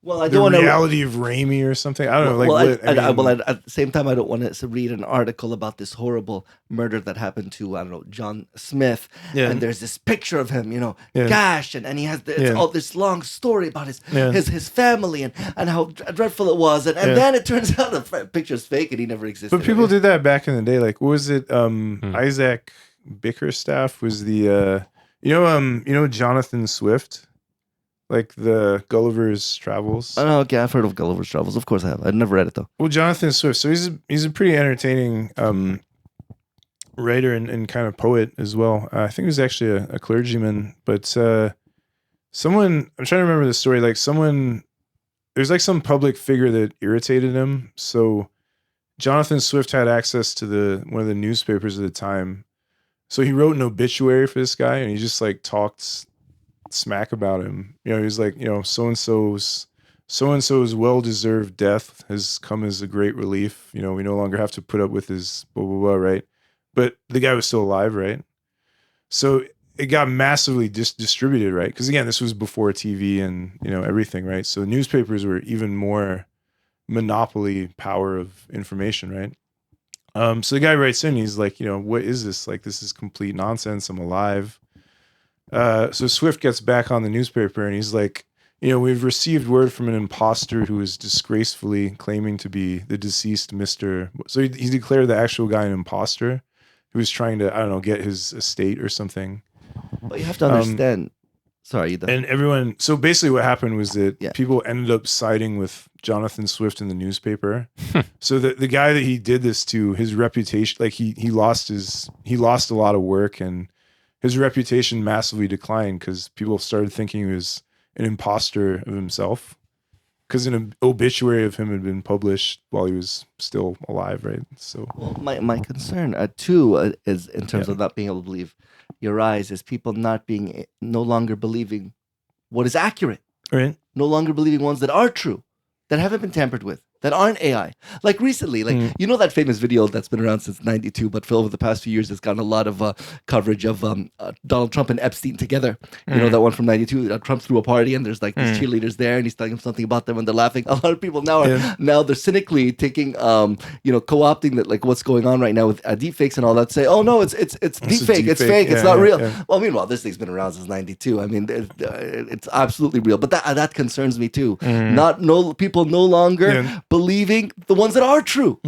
reality of Raimi or something? I don't know. At the same time, I don't want to read an article about this horrible murder that happened to, I don't know, John Smith. Yeah. And there's this picture of him, gashed, and he has all this long story about his family and how dreadful it was. And then it turns out the picture's fake and he never existed. But people did that back in the day. Like, what was it? Isaac Bickerstaff was the, Jonathan Swift? Like the Gulliver's Travels. Oh, okay. I've heard of Gulliver's Travels. Of course I have. I've never read it though. Well, Jonathan Swift. So he's a pretty entertaining writer and kind of poet as well. I think he was actually a clergyman. But someone, I'm trying to remember the story. Like there's like some public figure that irritated him. So Jonathan Swift had access to one of the newspapers at the time. So he wrote an obituary for this guy, and he just like talked smack about him. He was like, so and so's well-deserved death has come as a great relief. We no longer have to put up with his blah blah blah, right? But the guy was still alive, right? So it got massively distributed, right? Because again, this was before TV and everything, right? So newspapers were even more monopoly power of information, right? So the guy writes in, he's like, what is this? Like, this is complete nonsense. I'm alive. So Swift gets back on the newspaper and he's like, we've received word from an imposter who is disgracefully claiming to be the deceased Mr. So he declared the actual guy an imposter who was trying to, I don't know, get his estate or something. But you have to understand. Sorry. And everyone, so basically what happened was that people ended up siding with Jonathan Swift in the newspaper. So the guy that he did this to, his reputation, like he lost a lot of work, and his reputation massively declined because people started thinking he was an imposter of himself, because an obituary of him had been published while he was still alive, right? So my concern too is in terms of not being able to believe your eyes, is people no longer believing what is accurate, right? No longer believing ones that are true, that haven't been tampered with, that aren't AI. Like recently, that famous video that's been around since '92, but for over the past few years, it's gotten a lot of coverage of Donald Trump and Epstein together. You know, that one from '92. Trump threw a party, and there's like these cheerleaders there, and he's telling them something about them, and they're laughing. A lot of people now they're cynically taking, co-opting that, like what's going on right now with deepfakes and all that. Say, oh no, it's deepfake, it's fake, it's not real. Well, meanwhile, this thing's been around since '92. I mean, it's absolutely real. But that concerns me too. People no longer believing the ones that are true.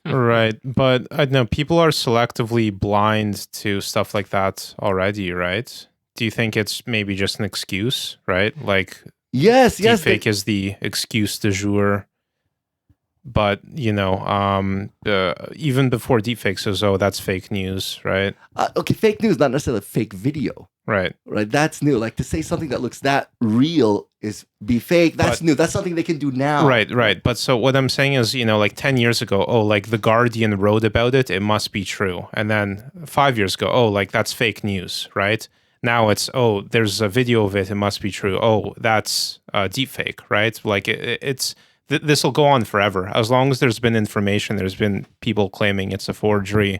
Right. But I know people are selectively blind to stuff like that already, right? Do you think it's maybe just an excuse, right? Like, deepfake is the excuse du jour. But, even before deepfake says, that's fake news, right? Okay, fake news, not necessarily fake video. Right. Right. That's new. Like to say something that looks that real is be fake. That's new. That's something they can do now. Right. But so what I'm saying is, like 10 years ago, like The Guardian wrote about it, it must be true. And then 5 years ago, like that's fake news, right? Now it's, there's a video of it, it must be true. That's deepfake, right? Like this will go on forever. As long as there's been information, there's been people claiming it's a forgery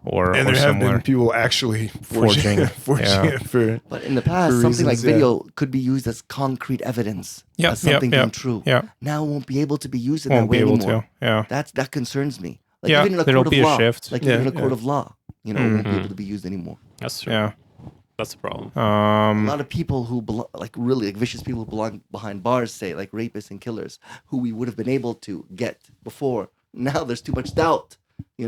or there similar. have been people actually forging it for. But in the past, something like video could be used as concrete evidence as something being true. Now it won't be able to be used in that way anymore. That concerns me. Like even in a court of law, even in a court of law, it won't be able to be used anymore. That's true. Yeah. That's the problem. A lot of people who really vicious people who belong behind bars, say like rapists and killers, who we would have been able to get before. Now there's too much doubt. We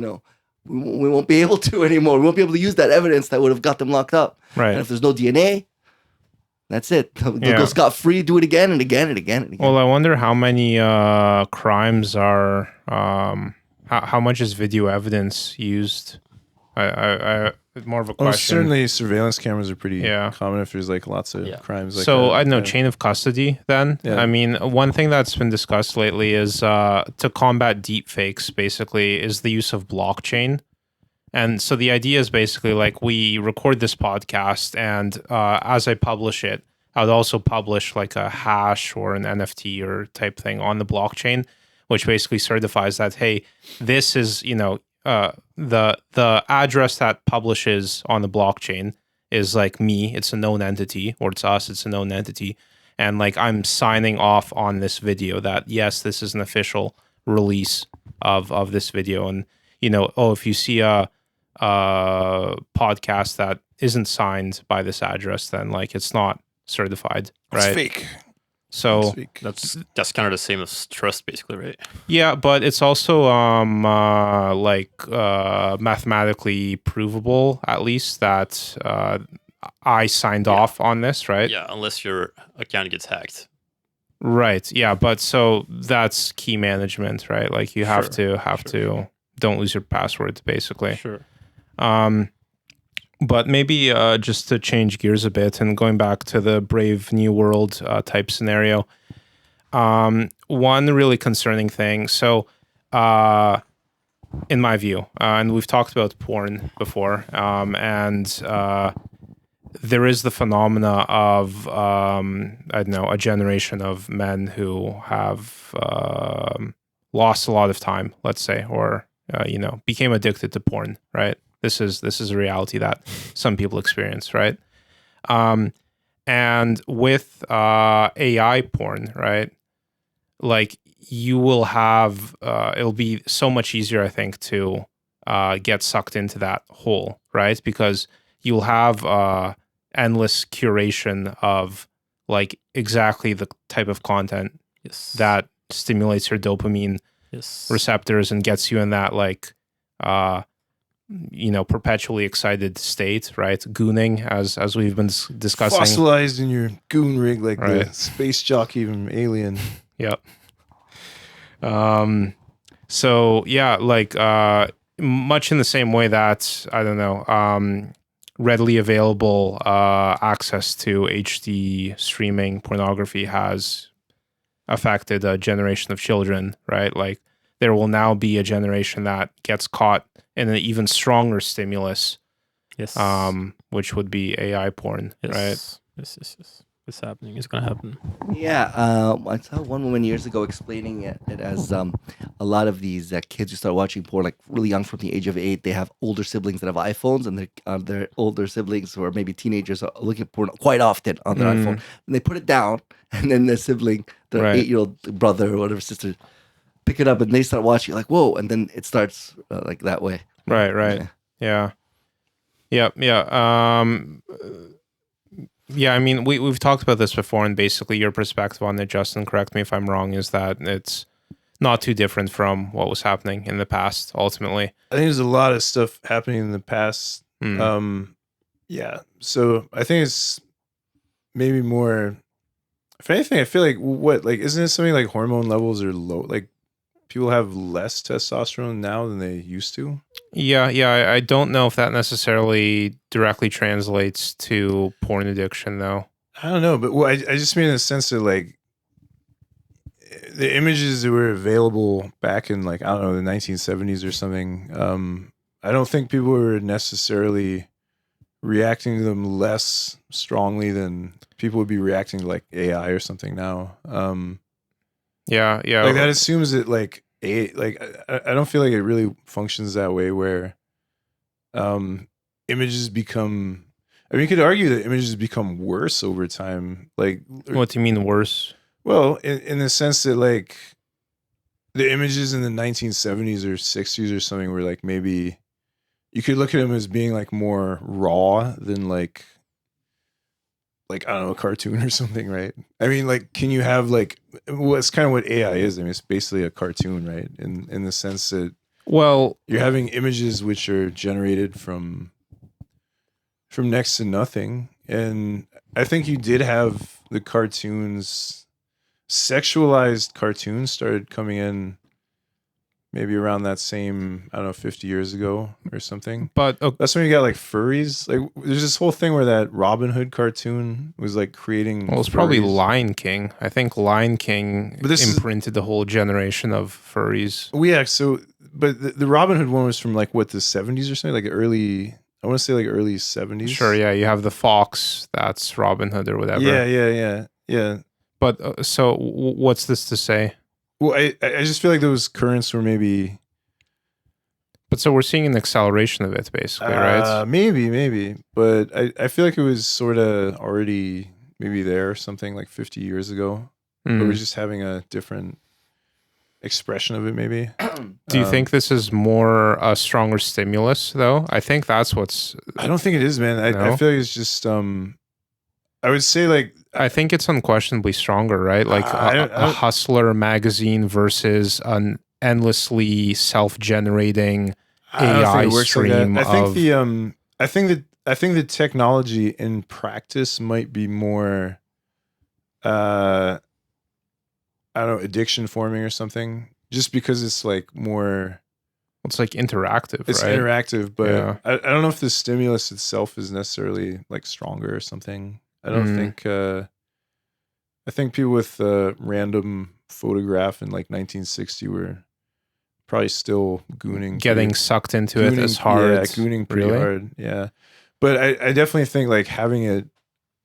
won't be able to anymore. We won't be able to use that evidence that would have got them locked up. Right. And if there's no DNA, that's it. They'll go scot-free, do it again and again and again and again. Well, I wonder how many crimes are, how much is video evidence used? I more of a question. Certainly surveillance cameras are pretty common if there's like lots of crimes like so that. I don't know, chain of custody then. I mean, one thing that's been discussed lately is to combat deepfakes basically is the use of blockchain. And so the idea is basically like we record this podcast, and as I publish it, I would also publish like a hash or an NFT or type thing on the blockchain, which basically certifies that, hey, this is, the address that publishes on the blockchain is like me, it's a known entity, or it's us, it's a known entity. And like I'm signing off on this video that, yes, this is an official release of this video. And, if you see a podcast that isn't signed by this address, then like it's not certified, right? It's fake. So that's kind of the same as trust, basically, right? Yeah, but it's also mathematically provable, at least, that I signed off on this, right? Yeah, unless your account gets hacked. Right. Yeah, but so that's key management, right? Like you have to don't lose your passwords, basically. Sure. But maybe just to change gears a bit and going back to the Brave New World type scenario, one really concerning thing. So, in my view, and we've talked about porn before, and there is the phenomena of, a generation of men who have lost a lot of time, let's say, or, became addicted to porn, right? This is a reality that some people experience, right? And with AI porn, right? Like you will have, it'll be so much easier, I think, to get sucked into that hole, right? Because you'll have endless curation of like exactly the type of content that stimulates your dopamine receptors and gets you in that like perpetually excited state, right? Gooning, as we've been discussing. Fossilized in your goon rig like the space jockey from Alien. Yep. So yeah, like much in the same way that, I don't know, readily available access to HD streaming pornography has affected a generation of children, right? Like there will now be a generation that gets caught in an even stronger stimulus, which would be AI porn, right? Yes. It's happening. It's going to happen. Yeah, I saw one woman years ago explaining it as a lot of these kids who start watching porn like really young, from the age of 8, they have older siblings that have iPhones, and their older siblings who are maybe teenagers are looking at porn quite often on their iPhone, and they put it down, and then their sibling, their 8-year-old brother or whatever sister, pick it up, and they start watching like, whoa, and then it starts like that way. Right. Yeah. Yeah, I mean, we've talked about this before, and basically your perspective on it, Justin, correct me if I'm wrong, is that it's not too different from what was happening in the past, ultimately. I think there's a lot of stuff happening in the past. Yeah, so I think it's maybe more, if anything, I feel like, isn't it something like hormone levels are low? Like, people have less testosterone now than they used to? Yeah, I don't know if that necessarily directly translates to porn addiction, though. I don't know, but I just mean in the sense that, like, the images that were available back in, like, I don't know, the 1970s or something, I don't think people were necessarily reacting to them less strongly than people would be reacting to, like, AI or something now. Yeah. Like, that assumes that, like, I don't feel like it really functions that way where images become, I mean, you could argue that images become worse over time. Like, what do you mean worse? Well, in the sense that, like, the images in the 1970s or 60s or something were, like, maybe you could look at them as being, like, more raw than, like, I don't know, a cartoon or something, right? I mean, like, can you have, like, it's kind of what AI is. I mean, it's basically a cartoon, right? In the sense that, well, you're having images which are generated from next to nothing. And I think you did have the cartoons, sexualized cartoons started coming in maybe around that same, I don't know, 50 years ago or something. But that's when you got, like, furries. Like, there's this whole thing where that Robin Hood cartoon was, like, creating. Well, it's probably Lion King. I think Lion King imprinted the whole generation of furries. Well, yeah. So, but the Robin Hood one was from, like, what, the 70s or something, like early. I want to say, like, early 70s. Sure. Yeah. You have the fox. That's Robin Hood or whatever. Yeah. But so, what's this to say? Well, I just feel like those currents were maybe. But so we're seeing an acceleration of it, basically, right? Maybe. But I feel like it was sort of already maybe there or something like 50 years ago. But we're just having a different expression of it, maybe. Do you think this is more a stronger stimulus, though? I think that's what's. I don't think it is, man. I feel like it's just. I would say, like, I think it's unquestionably stronger, right? Like a Hustler magazine versus an endlessly self-generating AI stream. Like, I think the technology in practice might be more, I don't know, addiction forming or something. Just because it's, like, more. It's like interactive. It's right? interactive, but yeah. I don't know if the stimulus itself is necessarily, like, stronger or something. I don't think. I think people with random photograph in, like, 1960 were probably still gooning, getting sucked into it as hard. Yeah, gooning pretty hard. Yeah, but I definitely think, like, having it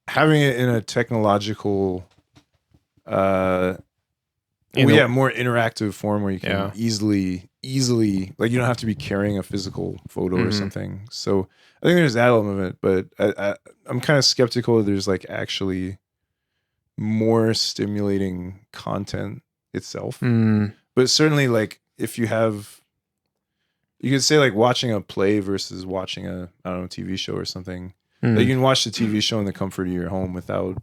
in a technological, more interactive form where you can easily, like, you don't have to be carrying a physical photo or something. So I think there's that element of it, but I'm kind of skeptical that there's, like, actually more stimulating content itself. But certainly, like, if you could say, like, watching a play versus watching a, I don't know, TV show or something. Like, you can watch the TV show in the comfort of your home without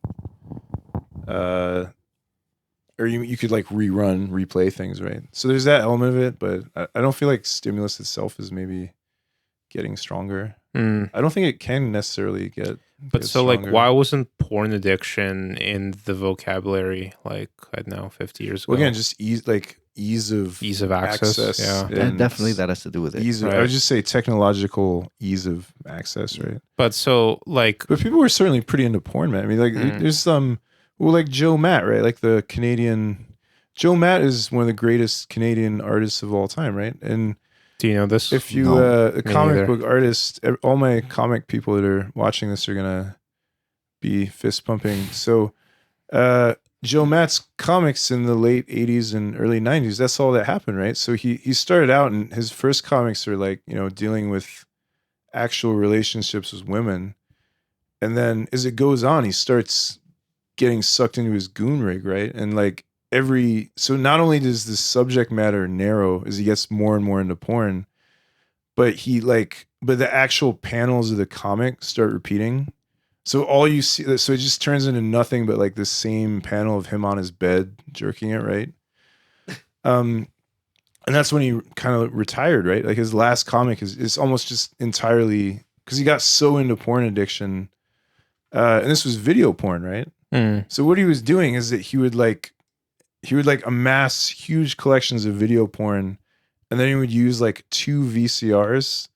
or you could like replay things, right? So there's that element of it, but I don't feel like stimulus itself is maybe getting stronger. I don't think it can necessarily get. But so stronger. Like, why wasn't porn addiction in the vocabulary like I don't know 50 years ago? Well, again, just ease of access. Yeah, definitely that has to do with it. Right. I would just say technological ease of access, right? But so like, but people were certainly pretty into porn, man. I mean, like there's some, well, like Joe Matt, right? Like the Canadian Joe Matt is one of the greatest Canadian artists of all time, right? And do you know this? If you a comic book artist, all my comic people that are watching this are gonna be fist pumping. So Joe Matt's comics in the late 80s and early 90s, that's all that happened, right? So he started out, and his first comics are like, you know, dealing with actual relationships with women. And then as it goes on, he starts getting sucked into his goon rig, right? And like so not only does the subject matter narrow as he gets more and more into porn, but the actual panels of the comic start repeating. So all you see, so it just turns into nothing but like the same panel of him on his bed jerking it, right? And that's when he kind of retired, right? Like his last comic is almost just entirely because he got so into porn addiction. And this was video porn, right? So what he was doing is that he would amass huge collections of video porn, and then he would use like 2 VCRs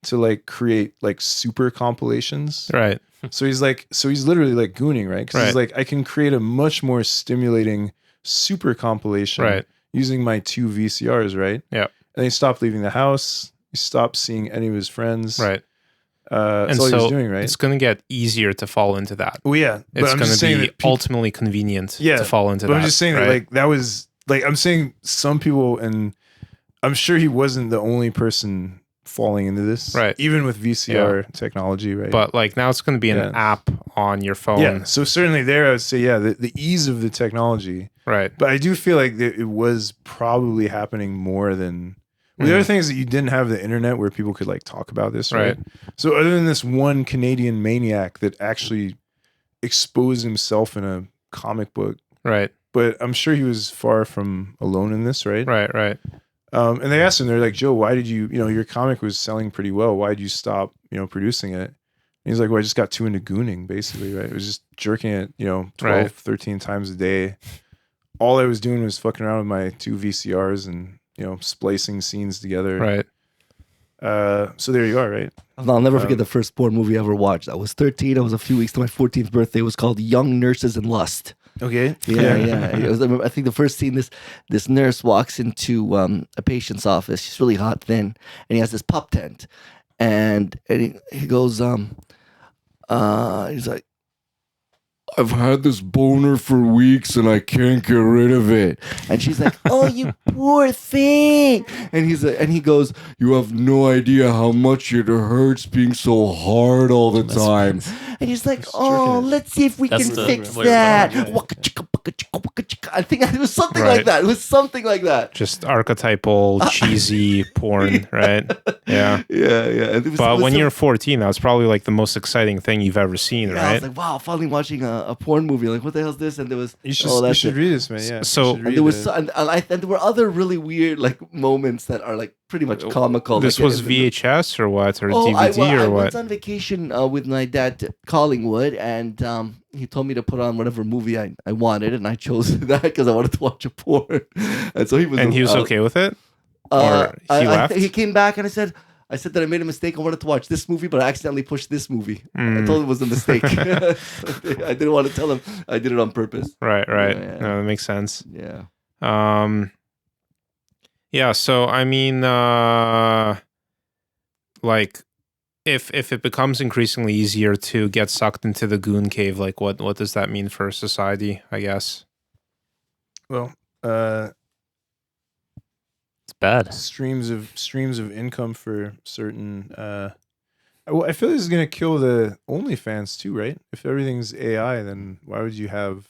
to like create like super compilations. Right. So he's literally like gooning, right? Because he's like, I can create a much more stimulating super compilation using my 2 VCRs, right? Yeah. And he stopped leaving the house. He stopped seeing any of his friends. Right. That's all he was doing, right? It's going to get easier to fall into that. Well, yeah. It's going to be ultimately convenient to fall into that. But I'm just saying that like that was like, I'm saying some people, and I'm sure he wasn't the only person falling into this, right? Even with VCR technology, right? But like now it's going to be an app on your phone. Yeah. So certainly there, I would say, the ease of the technology, right? But I do feel like it was probably happening more than. Well, the other thing is that you didn't have the internet where people could like talk about this, right? So other than this one Canadian maniac that actually exposed himself in a comic book, right? But I'm sure he was far from alone in this, right? Right. And they asked him, they're like, Joe, why did you your comic was selling pretty well. Why did you stop, producing it? And he's like, well, I just got too into gooning, basically, right? It was just jerking it, 12, 13 times a day. All I was doing was fucking around with my 2 VCRs and, splicing scenes together. Right. So there you are, right? I'll never forget the first porn movie I ever watched. I was 13. I was a few weeks to my 14th birthday. It was called Young Nurses in Lust. Okay. Yeah. I think the first scene, this nurse walks into a patient's office. She's really hot, thin, and he has this pup tent. And he goes, he's like, I've had this boner for weeks and I can't get rid of it. And she's like, oh, you poor thing. And he goes, you have no idea how much it hurts being so hard all the time. And he's like, oh, let's see if we can fix that. I think it was something like that. It was something like that. Just archetypal, cheesy porn, right? Yeah. Yeah. But when you're 14, that was probably like the most exciting thing you've ever seen, right? I was like, wow, finally watching a porn movie. Like, what the hell is this? And there was, you should read this, man. Yeah. So and there was, and there were other really weird like moments that are like pretty much comical. This like, was VHS or what, or DVD or what? I was on vacation with my dad to Collingwood, and he told me to put on whatever movie I wanted, and I chose that because I wanted to watch a porn. And so he was okay with it. Or he left. He came back, and I said that I made a mistake. I wanted to watch this movie, but I accidentally pushed this movie. I told him it was a mistake. I didn't want to tell him I did it on purpose. Right. Yeah. No, that makes sense. Yeah. Yeah. So I mean, like, if it becomes increasingly easier to get sucked into the goon cave, like, what does that mean for society? I guess. Well, bad streams of income for certain I feel this is going to kill the OnlyFans too, right? If everything's AI, then why would you have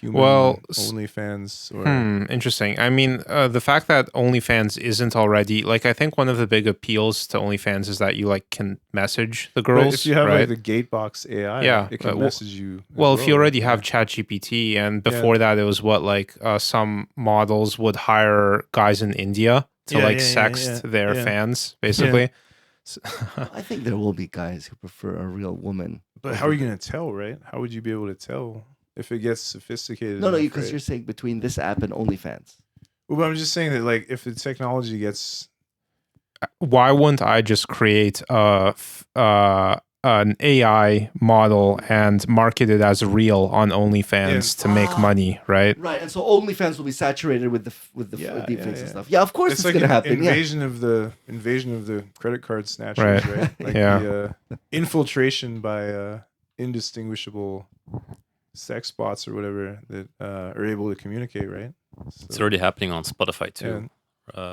human OnlyFans or interesting. I mean, the fact that OnlyFans isn't already like, I think one of the big appeals to OnlyFans is that you like can message the girls. But if you have right? like the Gatebox AI, it can message you. Well, if you already have ChatGPT, and before that it was what like some models would hire guys in India to sext their fans, basically. I think there will be guys who prefer a real woman. But how are you going to tell, right? How would you be able to tell if it gets sophisticated? No, because you're saying between this app and OnlyFans. Well, but I'm just saying that, like, if the technology gets... Why wouldn't I just create an AI model and market it as real on OnlyFans to make money, right? Right, and so OnlyFans will be saturated with the deepfakes and stuff. Yeah, of course it's like going to happen. Invasion of the credit card snatchers, right? Like the infiltration by indistinguishable sex bots or whatever that are able to communicate, right? So, it's already happening on Spotify too.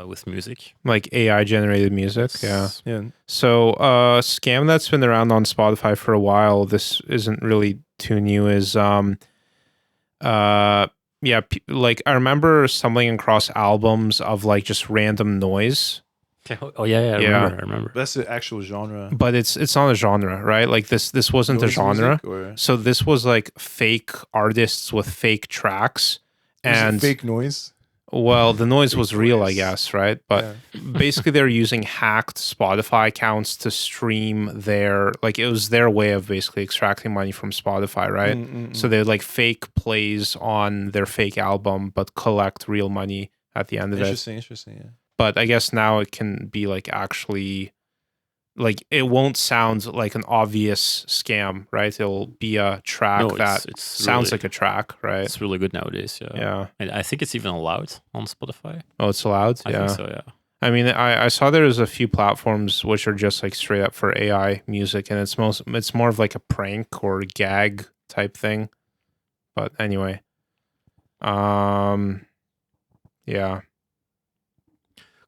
With music, like AI generated music. Yeah. So scam that's been around on Spotify for a while, this isn't really too new, is like I remember stumbling across albums of like just random noise. Oh yeah, I remember. That's the actual genre. But it's not a genre, right? Like this wasn't a genre. So this was like fake artists with fake tracks. And fake noise. Well, the noise was real, I guess, right? But basically they're using hacked Spotify accounts to stream it was their way of basically extracting money from Spotify, right? So they'd like fake plays on their fake album, but collect real money at the end of it. Interesting, yeah. But I guess now it can be like actually, like it won't sound like an obvious scam, right? It'll be a track that sounds like a track, right? It's really good nowadays, yeah. And I think it's even allowed on Spotify. Oh, it's allowed? I think so, yeah. I mean, I saw there's a few platforms which are just like straight up for AI music, and it's more of like a prank or gag type thing. But anyway, yeah.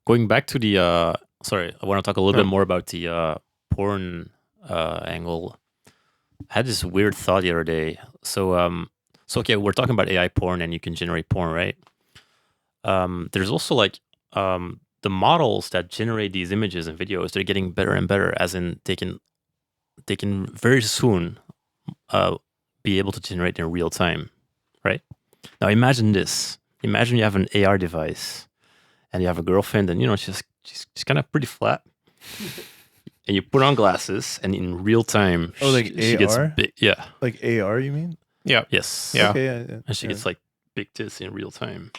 Going back to the sorry, I want to talk a little bit more about the porn angle. I had this weird thought the other day. So okay, we're talking about AI porn, and you can generate porn, right? There's also like the models that generate these images and videos. They're getting better and better. As in, they can very soon be able to generate in real time, right? Now imagine this. Imagine you have an AR device, and you have a girlfriend, and she's kind of pretty flat. And you put on glasses, and in real time, she gets big. Yeah. Like AR, you mean? Yeah. Yes. Yeah. Okay, and she gets like big tits in real time.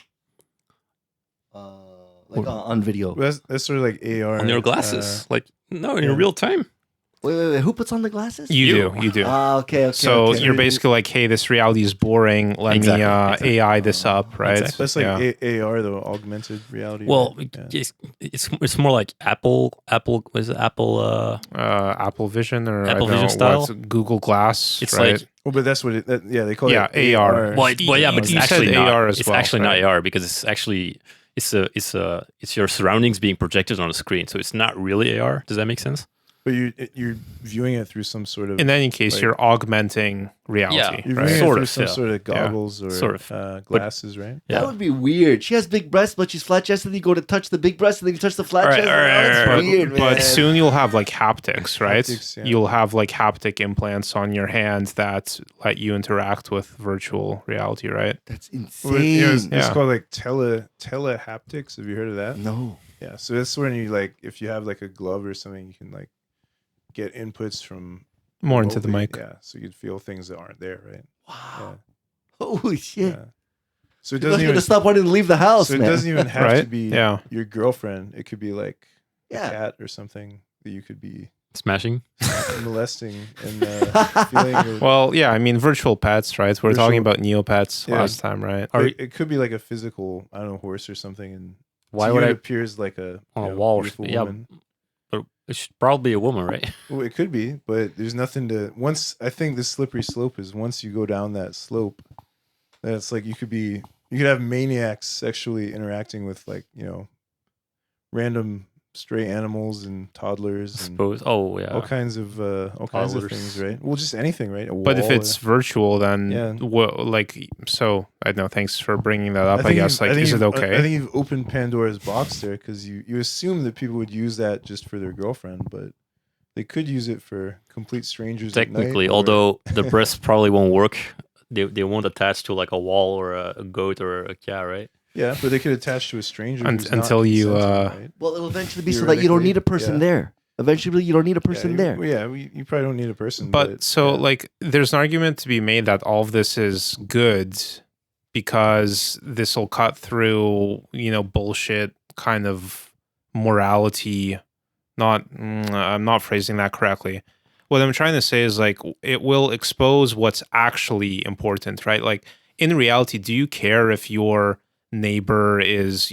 Like on video. Well, that's sort of like AR. On your glasses. In real time. Wait. Who puts on the glasses? You do. Okay. So you're basically like, hey, this reality is boring. Let me AI this up, right? Exactly. That's like AR though, augmented reality. Well, it's more like Apple. Was it Apple? Apple Vision or Apple Vision style. Google Glass. It's right? like. Well, but that's what they call it. AR. Well, but it's actually not AR as it's well. It's actually not AR because it's actually it's your surroundings being projected on a screen. So it's not really AR. Does that make sense? But you're viewing it through some sort of... In any case, you're augmenting reality. You're viewing it through some sort of goggles or glasses, right? That would be weird. She has big breasts, but she's flat chested. You go to touch the big breast, and then you touch the flat chest. That's weird, man. But soon you'll have like haptics, right? Haptics, You'll have like haptic implants on your hand that let you interact with virtual reality, right? That's insane. It's called like telehaptics. Have you heard of that? No. Yeah, so that's when you like, if you have like a glove or something, you can like get inputs from more into the mic. Yeah, so you'd feel things that aren't there, right? Wow. Holy shit. Yeah. So it doesn't even stop wanting to leave the house. So it doesn't even have to be your girlfriend. It could be like a cat or something that you could be smashing, molesting, and feeling. Well, yeah, I mean virtual pets, right? We're talking about Neopets last time, right? It could be like a physical, I don't know, horse or something, and why would it appears like a on a wall? Yeah, woman. but it should probably be a woman, right? Well, it could be, but there's nothing to. Once I think the slippery slope is once you go down that slope, that's like you could have maniacs sexually interacting with like random stray animals and toddlers. I suppose. All kinds of things, right? Well, just anything, right? But if it's virtual, then so I don't know. Thanks for bringing that up. I guess is it okay? I think you've opened Pandora's box there because you assume that people would use that just for their girlfriend, but they could use it for complete strangers. Technically, although the breast probably won't work, they won't attach to like a wall or a goat or a cat, right? Yeah, but they could attach to a stranger until you. Right? Well, it'll eventually be so that you don't need a person there. Eventually, you don't need a person there. You probably don't need a person. But there's an argument to be made that all of this is good because this will cut through, bullshit kind of morality. I'm not phrasing that correctly. What I'm trying to say is it will expose what's actually important, right? Like in reality, do you care if your neighbor is,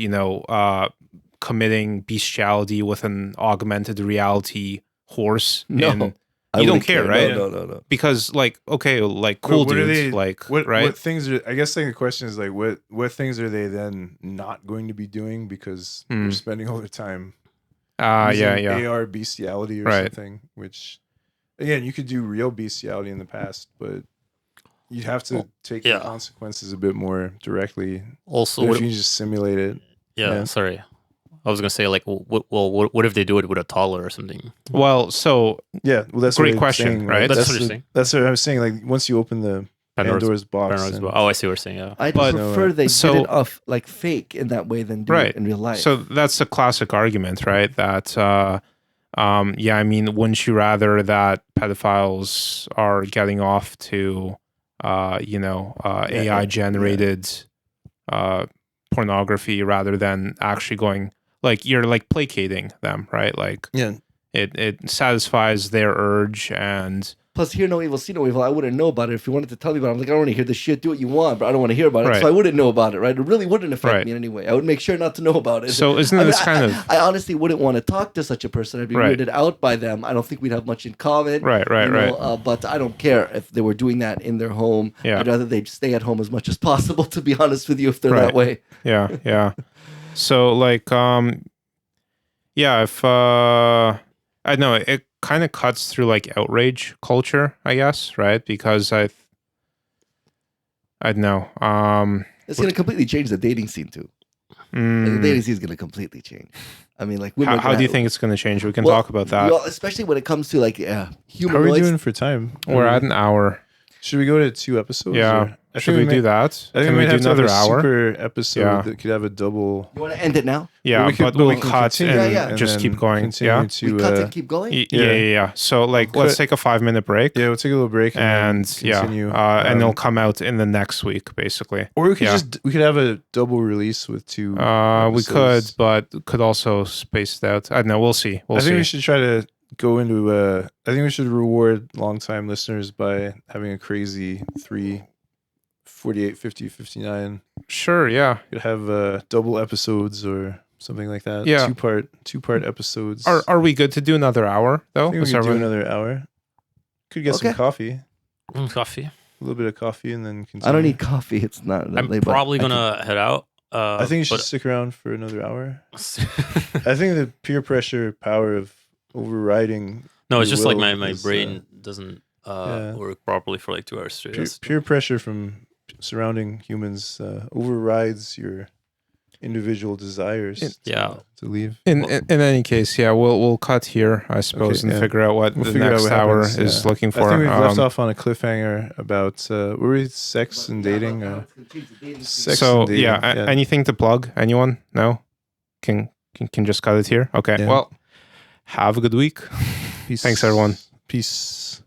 committing bestiality with an augmented reality horse? No. You don't care, right? No. Because cool dudes, right? What things are? I guess the question is what things are they then not going to be doing because they're spending all their time AR bestiality or something, which again you could do real bestiality in the past, but you'd have to take the consequences a bit more directly. Also, if you just simulate it. Yeah, sorry. I was gonna say what if they do it with a toddler or something? Well, so that's great question, saying, right? That's what you're saying. That's what I was saying. Like once you open the Pandora's box. I see what you're saying. Yeah, I prefer they did it off fake in that way than do it in real life. So that's a classic argument, right? That wouldn't you rather that pedophiles are getting off to AI generated pornography rather than actually going you're placating them, right? It satisfies their urge, and plus hear no evil, see no evil. I wouldn't know about it if you wanted to tell me about it. I'm I don't want to hear this shit. Do what you want, but I don't want to hear about it, so I wouldn't know about it, right? It really wouldn't affect me in any way. I would make sure not to know about it. So isn't this I honestly wouldn't want to talk to such a person. I'd be weirded out by them. I don't think we'd have much in common. Right. But I don't care if they were doing that in their home. Yeah. I'd rather they'd stay at home as much as possible, to be honest with you, if they're that way. Yeah. So if I know it kind of cuts through outrage culture, I guess, right? Because I know it's going to completely change the dating scene too. The dating scene is going to completely change. I mean, women. How do you think it's going to change? We can talk about that. Well, especially when it comes to humanoids. How are we doing for time? We're at an hour. Should we go to 2 episodes? Yeah. Should we do that? I think Can we do another hour? Super episode that could have a double. You want to end it now? Yeah, but we'll cut and just keep going. We cut and keep going? Yeah. So let's take a 5-minute break. Yeah, we'll take a little break and continue. And it'll come out in the next week, basically. Or we could have a double release with 2 episodes. We could, but could also space it out. I don't know. We'll see. I think we should try to go into I think we should reward longtime listeners by having a crazy 3, 48, 50, 59. Sure, yeah. Could have double episodes or something like that. Yeah. Two-part episodes. Are we good to do another hour though? I think we could do another hour. Could get some coffee. Coffee. A little bit of coffee and then continue. I don't need coffee. It's not. I'm probably gonna head out. I think you should stick around for another hour. I think the peer pressure power of overriding. No, it's just my brain doesn't work properly for 2 hours straight. Peer pressure from surrounding humans overrides your individual desires to leave. In any case, we'll cut here, I suppose, and figure out what the next hour is looking for. I think we've left off on a cliffhanger about were we sex and dating? Anything to plug? Anyone? No? Can just cut it here? Okay. Yeah. Well, have a good week. Peace. Thanks, everyone. Peace.